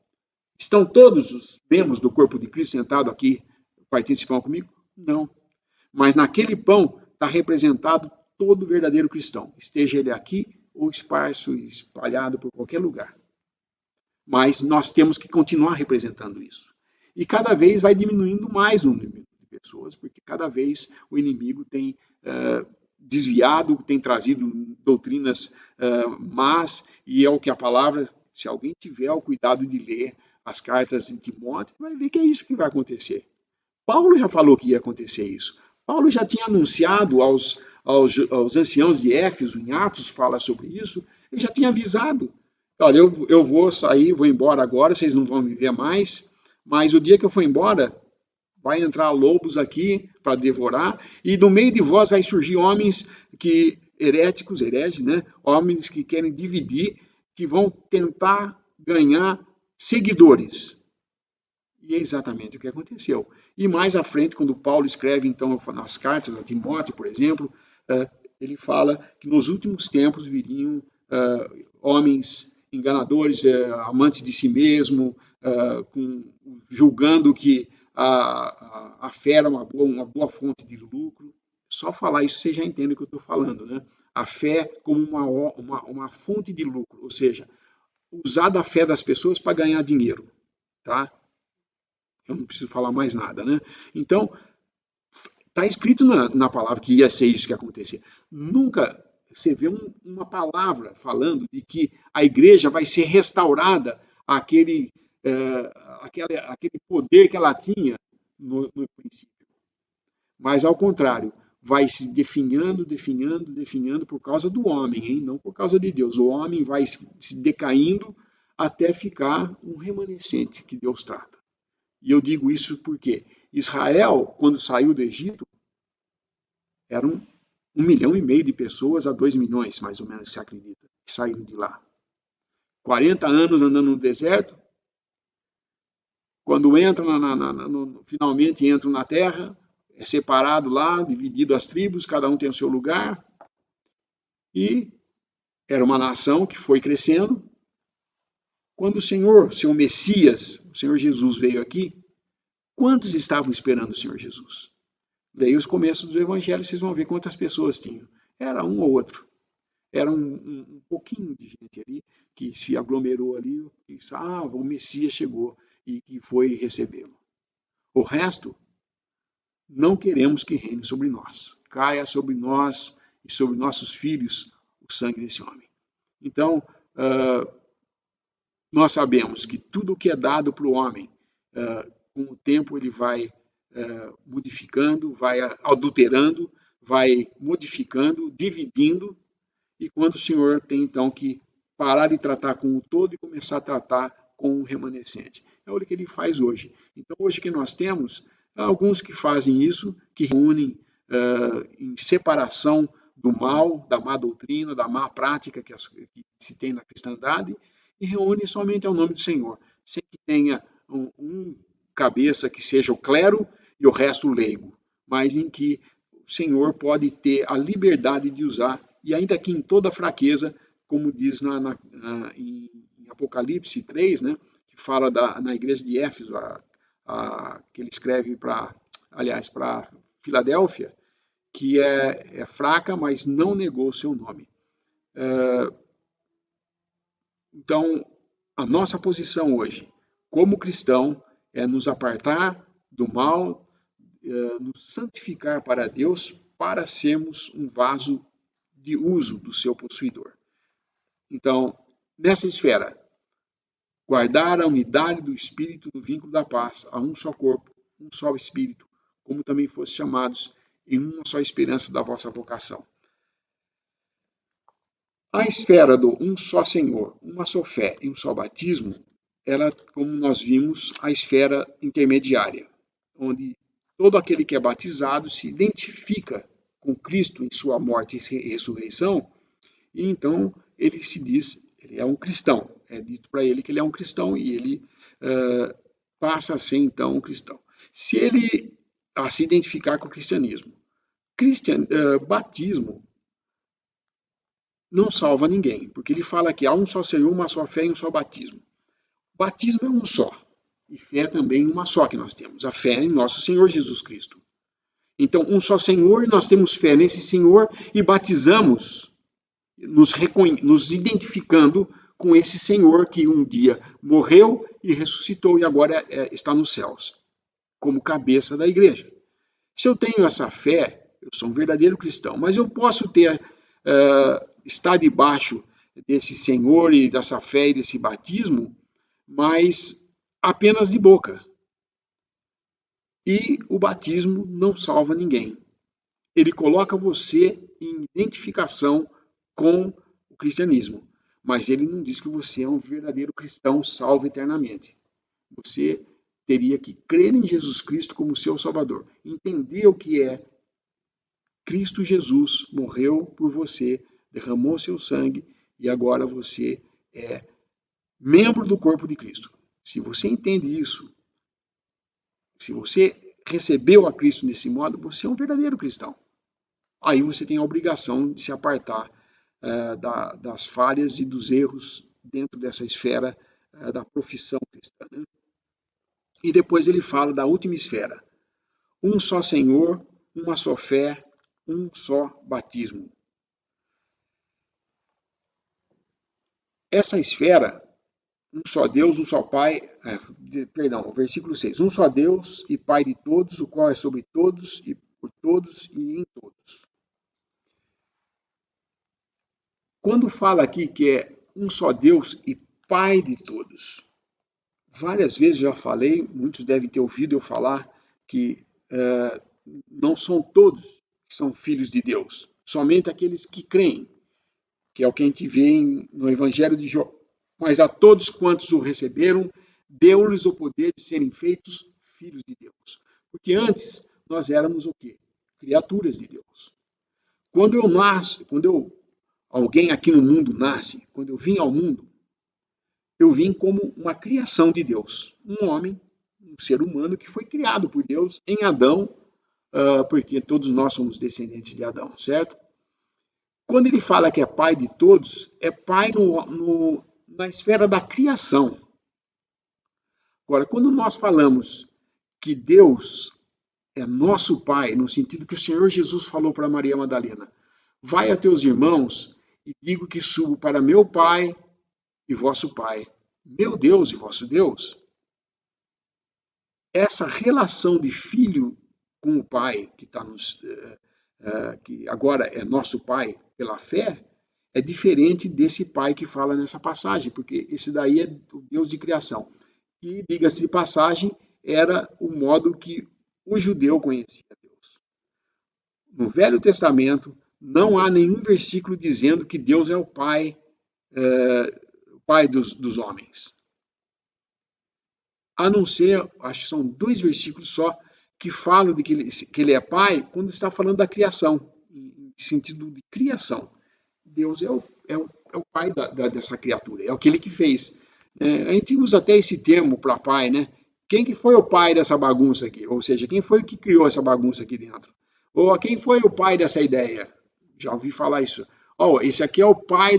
Estão todos os membros do corpo de Cristo sentados aqui, partindo esse pão comigo? Não. Mas naquele pão está representado todo verdadeiro cristão, esteja ele aqui ou esparso, espalhado por qualquer lugar. Mas nós temos que continuar representando isso. E cada vez vai diminuindo mais o número de pessoas, porque cada vez o inimigo tem desviado, tem trazido doutrinas más, e é o que a palavra, se alguém tiver o cuidado de ler as cartas de Timóteo, vai ver que é isso que vai acontecer. Paulo já falou que ia acontecer isso. Paulo já tinha anunciado aos anciãos de Éfeso, em Atos fala sobre isso, ele já tinha avisado. Olha, eu vou sair, vou embora agora, vocês não vão me ver mais, mas o dia que eu for embora, vai entrar lobos aqui para devorar, e no meio de vós vai surgir homens que heréticos, hereges, né? Homens que querem dividir, que vão tentar ganhar seguidores. E é exatamente o que aconteceu. E mais à frente, quando Paulo escreve, então, nas cartas a Timóteo, por exemplo, ele fala que nos últimos tempos viriam homens enganadores, amantes de si mesmo, julgando que a fé era uma boa fonte de lucro. Só falar isso você já entende o que eu estou falando, né? A fé como uma fonte de lucro, ou seja, usar da fé das pessoas para ganhar dinheiro, tá? Eu não preciso falar mais nada, né? Então, está escrito na palavra que ia ser isso que ia acontecer. Nunca você vê uma palavra falando de que a igreja vai ser restaurada àquele poder que ela tinha no princípio. Mas, ao contrário, vai se definhando por causa do homem, hein? Não por causa de Deus. O homem vai se decaindo até ficar um remanescente que Deus trata. E eu digo isso porque Israel, quando saiu do Egito, eram 1,5 milhão de pessoas a 2 milhões, mais ou menos, se acredita, que saíram de lá. 40 anos andando no deserto, quando entram finalmente entram na terra, é separado lá, dividido as tribos, cada um tem o seu lugar, e era uma nação que foi crescendo. Quando o Senhor, seu Messias, o Senhor Jesus veio aqui, quantos estavam esperando o Senhor Jesus? Leia os começos do Evangelho, vocês vão ver quantas pessoas tinham. Era um ou outro. Era um pouquinho de gente ali que se aglomerou ali e disse, o Messias chegou e foi recebê-lo. O resto, não queremos que reine sobre nós. Caia sobre nós e sobre nossos filhos o sangue desse homem. Então, nós sabemos que tudo o que é dado para o homem, com o tempo ele vai modificando, vai adulterando, vai modificando, dividindo, e quando o Senhor tem então que parar de tratar com o todo e começar a tratar com o remanescente. É o que ele faz hoje. Então, hoje que nós temos alguns que fazem isso, que reúnem em separação do mal, da má doutrina, da má prática que se tem na cristandade, e reúnem somente ao nome do Senhor, sem que tenha um cabeça que seja o clero e o resto o leigo, mas em que o Senhor pode ter a liberdade de usar, e ainda que em toda fraqueza, como diz em Apocalipse 3, né, que fala na igreja de Éfeso, que ele escreve para Filadélfia, que é fraca, mas não negou o seu nome. Então, a nossa posição hoje, como cristão, é nos apartar do mal, nos santificar para Deus, para sermos um vaso de uso do seu possuidor. Então, nessa esfera, guardar a unidade do Espírito no vínculo da paz, a um só corpo, um só Espírito, como também fosse chamados em uma só esperança da vossa vocação. A esfera do um só Senhor, uma só fé e um só batismo, ela, como nós vimos, a esfera intermediária, onde todo aquele que é batizado se identifica com Cristo em sua morte e ressurreição, e então ele se diz, ele é um cristão, é dito para ele que ele é um cristão e ele passa a ser, então, um cristão. Se ele se identificar com o cristianismo, batismo não salva ninguém, porque ele fala que há um só Senhor, uma só fé e um só batismo. Batismo é um só, e fé também uma só que nós temos, a fé em nosso Senhor Jesus Cristo. Então, um só Senhor, nós temos fé nesse Senhor e batizamos, nos identificando com esse Senhor que um dia morreu e ressuscitou e agora está nos céus, como cabeça da igreja. Se eu tenho essa fé, eu sou um verdadeiro cristão, mas eu posso estar debaixo desse Senhor e dessa fé e desse batismo, mas apenas de boca. E o batismo não salva ninguém. Ele coloca você em identificação com o cristianismo, mas ele não diz que você é um verdadeiro cristão salvo eternamente. Você teria que crer em Jesus Cristo como seu Salvador, entender o que é Cristo Jesus, morreu por você, derramou seu sangue e agora você é membro do corpo de Cristo. Se você entende isso, se você recebeu a Cristo desse modo, você é um verdadeiro cristão. Aí você tem a obrigação de se apartar das falhas e dos erros dentro dessa esfera da profissão cristã. Né? E depois ele fala da última esfera. Um só Senhor, uma só fé, um só batismo. Essa esfera, um só Deus, um só Pai, versículo 6. Um só Deus e Pai de todos, o qual é sobre todos e por todos e em todos. Quando fala aqui que é um só Deus e Pai de todos, várias vezes já falei, muitos devem ter ouvido eu falar que não são todos que são filhos de Deus, somente aqueles que creem, que é o que a gente vê no Evangelho de João. Mas a todos quantos o receberam, deu-lhes o poder de serem feitos filhos de Deus. Porque antes nós éramos o quê? Criaturas de Deus. Quando alguém aqui no mundo nasce, quando eu vim ao mundo, eu vim como uma criação de Deus. Um homem, um ser humano que foi criado por Deus em Adão, porque todos nós somos descendentes de Adão, certo? Quando ele fala que é pai de todos, é pai na esfera da criação. Agora, quando nós falamos que Deus é nosso pai, no sentido que o Senhor Jesus falou para Maria Madalena, vai a teus irmãos e digo que subo para meu Pai e vosso Pai, meu Deus e vosso Deus. Essa relação de filho com o Pai, que agora é nosso Pai pela fé, é diferente desse Pai que fala nessa passagem, porque esse daí é o Deus de criação. E, diga-se de passagem, era o modo que o judeu conhecia Deus. No Velho Testamento, não há nenhum versículo dizendo que Deus é o Pai, pai dos homens. A não ser, acho que são 2 versículos só, que falam de que ele é Pai quando está falando da criação, em sentido de criação. Deus é o Pai dessa criatura, é aquele que fez. A gente usa até esse termo para Pai, né? Quem que foi o pai dessa bagunça aqui? Ou seja, quem foi que criou essa bagunça aqui dentro? Ou quem foi o pai dessa ideia? Já ouvi falar isso. Esse aqui é o pai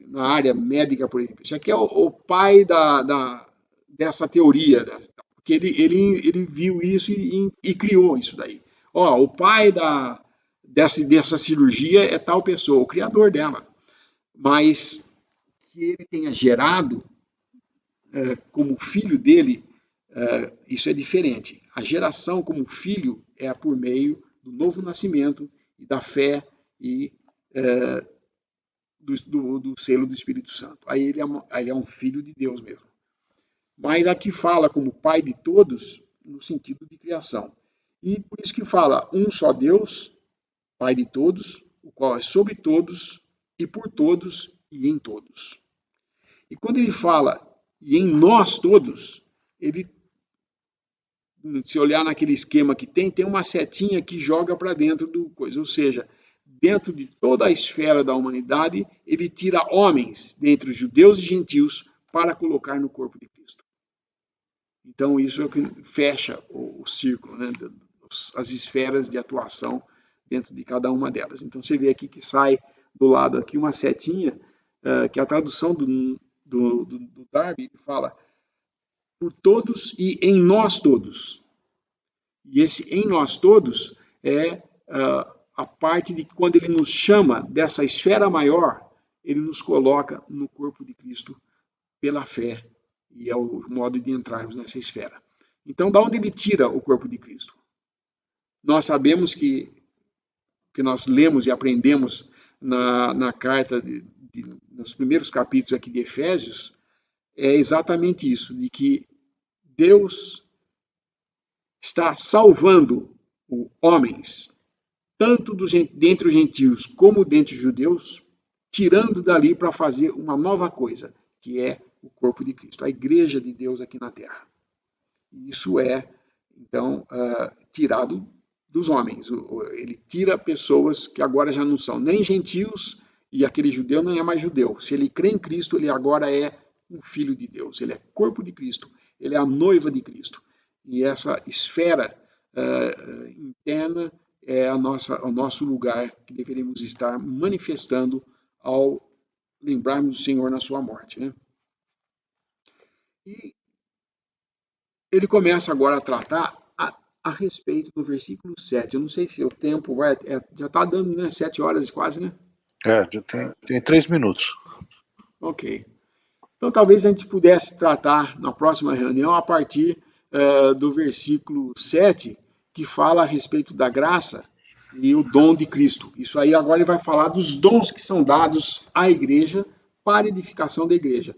na área médica, por exemplo. Esse aqui é o pai dessa teoria, porque ele viu isso e criou isso daí. O pai dessa cirurgia é tal pessoa, o criador dela. Mas que ele tenha gerado como filho dele, isso é diferente. A geração como filho é por meio do novo nascimento e da fé e do selo do Espírito Santo. Aí ele é um filho de Deus mesmo. Mas aqui fala como pai de todos no sentido de criação. E por isso que fala um só Deus, pai de todos, o qual é sobre todos e por todos e em todos. E quando ele fala e em nós todos, ele, se olhar naquele esquema que tem uma setinha que joga para dentro do coisa. Ou seja, dentro de toda a esfera da humanidade, ele tira homens, dentre os judeus e gentios, para colocar no corpo de Cristo. Então, isso é o que fecha o círculo, né? As esferas de atuação dentro de cada uma delas. Então, você vê aqui que sai do lado aqui uma setinha, que é a tradução do Darby fala por todos e em nós todos. E esse em nós todos é a parte de quando ele nos chama dessa esfera maior, ele nos coloca no corpo de Cristo pela fé. E é o modo de entrarmos nessa esfera. Então, da onde ele tira o corpo de Cristo? Nós sabemos que nós lemos e aprendemos na carta, nos primeiros capítulos aqui de Efésios, é exatamente isso, de que Deus está salvando homens, tanto dentre os gentios como dentre os judeus, tirando dali para fazer uma nova coisa, que é o corpo de Cristo, a igreja de Deus aqui na terra. Isso é, então, tirado dos homens. Ele tira pessoas que agora já não são nem gentios, e aquele judeu não é mais judeu. Se ele crê em Cristo, ele agora é um filho de Deus. Ele é corpo de Cristo. Ele é a noiva de Cristo. E essa esfera interna é o nosso lugar que deveríamos estar manifestando ao lembrarmos do Senhor na sua morte, né? E ele começa agora a tratar a respeito do versículo 7. Eu não sei se o tempo já está dando, né? 7 horas quase, né? Já tem 3 minutos. Ok. Então, talvez a gente pudesse tratar na próxima reunião a partir do versículo 7, que fala a respeito da graça e o dom de Cristo. Isso aí agora ele vai falar dos dons que são dados à igreja para a edificação da igreja.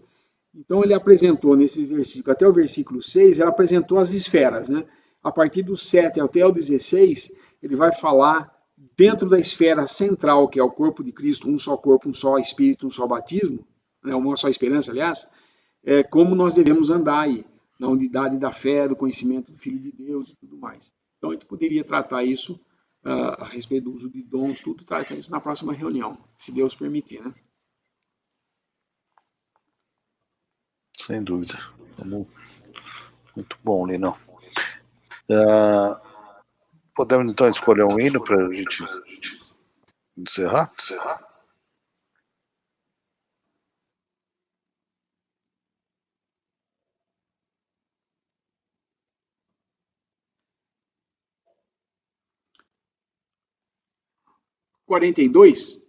Então, ele apresentou nesse versículo, até o versículo 6, ele apresentou as esferas, né? A partir do 7 até o 16, ele vai falar dentro da esfera central, que é o corpo de Cristo, um só corpo, um só espírito, um só batismo, né? Uma só esperança, aliás, como nós devemos andar aí, na unidade da fé, do conhecimento do Filho de Deus e tudo mais. Então, a gente poderia tratar isso a respeito do uso de dons, tudo, tratar isso na próxima reunião, se Deus permitir, né? Sem dúvida. Muito bom, Linão. Podemos então escolher um hino para a gente encerrar? Quarenta e dois.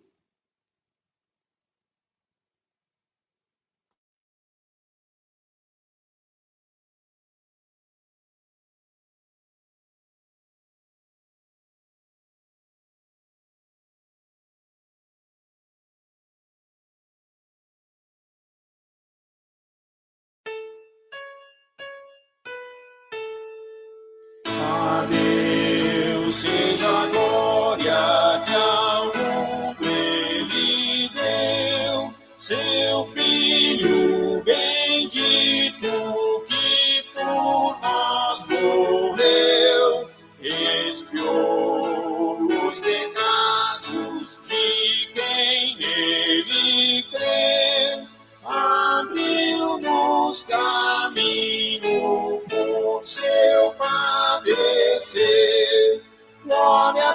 A Deus seja a glória que ao mundo Ele deu, seu Filho bendito que por nós morreu, expiou os pecados de quem nele crê, abriu-nos caminho por seu padecer. Glória a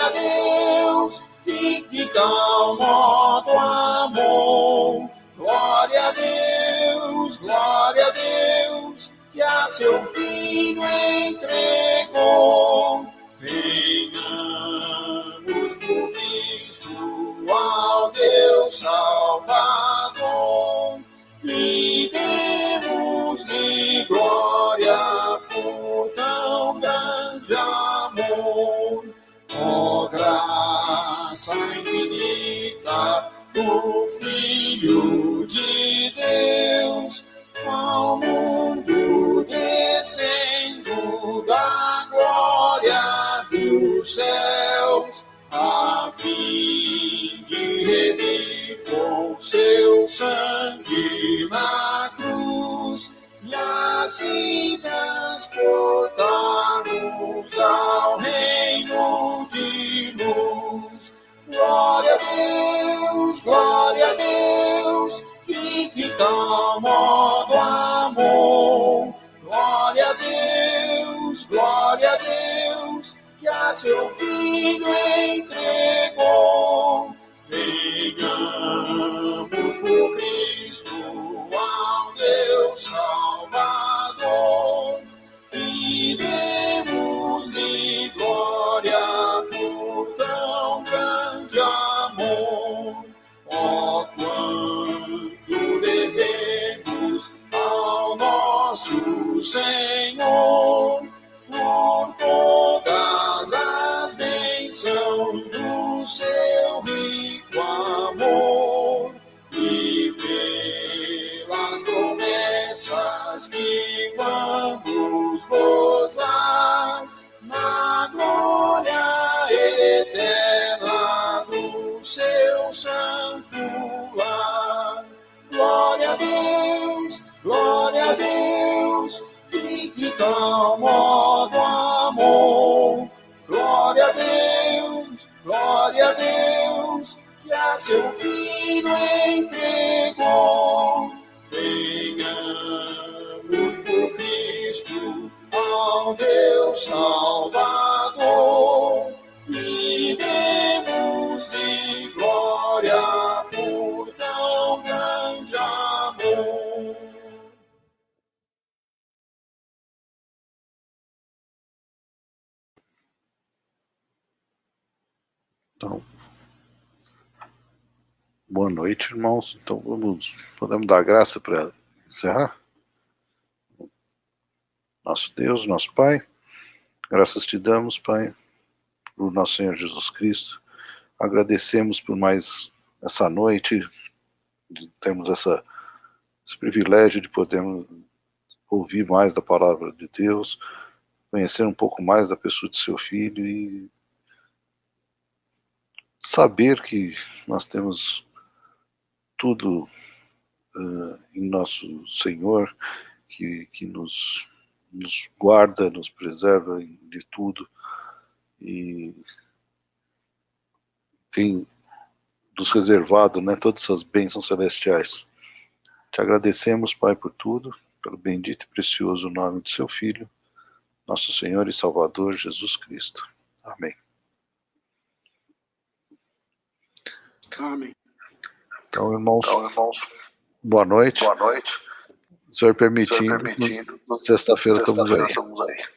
Deus, que de tal modo amou. Glória a Deus, que a seu Filho entregou. Venhamos por Cristo ao Deus Salvador e demos-lhe glória por tão grande amor. Ó graça infinita do Filho de Deus, ao mundo descendo da glória dos céus, a fim de remir com seu sangue na cruz e assim transportar-nos ao reino de tal modo amou. Glória a Deus, que a seu Filho entregou. Venhamos por Cristo ao Deus Salvador e demos-lhe glória por tão grande amor. Ó, quanto devemos ao nosso Senhor por todas as bênçãos do seu rico amor e pelas promessas que vamos gozar na glória eterna do seu santo lar. Glória a Deus, que de tal modo amou. Glória a Deus, que a seu Filho entregou. Venhamos por Cristo ao Deus Salvador e demos-lhe glória por tão grande amor. Então, boa noite, irmãos. Então podemos dar graça para encerrar? Nosso Deus, nosso Pai, graças te damos, Pai, por nosso Senhor Jesus Cristo. Agradecemos por mais essa noite, de termos esse privilégio de podermos ouvir mais da palavra de Deus, conhecer um pouco mais da pessoa de seu Filho e saber que nós temos tudo em nosso Senhor, que nos guarda, nos preserva de tudo e tem nos reservado, né, todas essas bênçãos celestiais. Te agradecemos, Pai, por tudo, pelo bendito e precioso nome de seu Filho, nosso Senhor e Salvador Jesus Cristo. Amém. Amém. Então, irmãos, boa noite. Boa noite. O Senhor permitindo, sexta-feira estamos aí.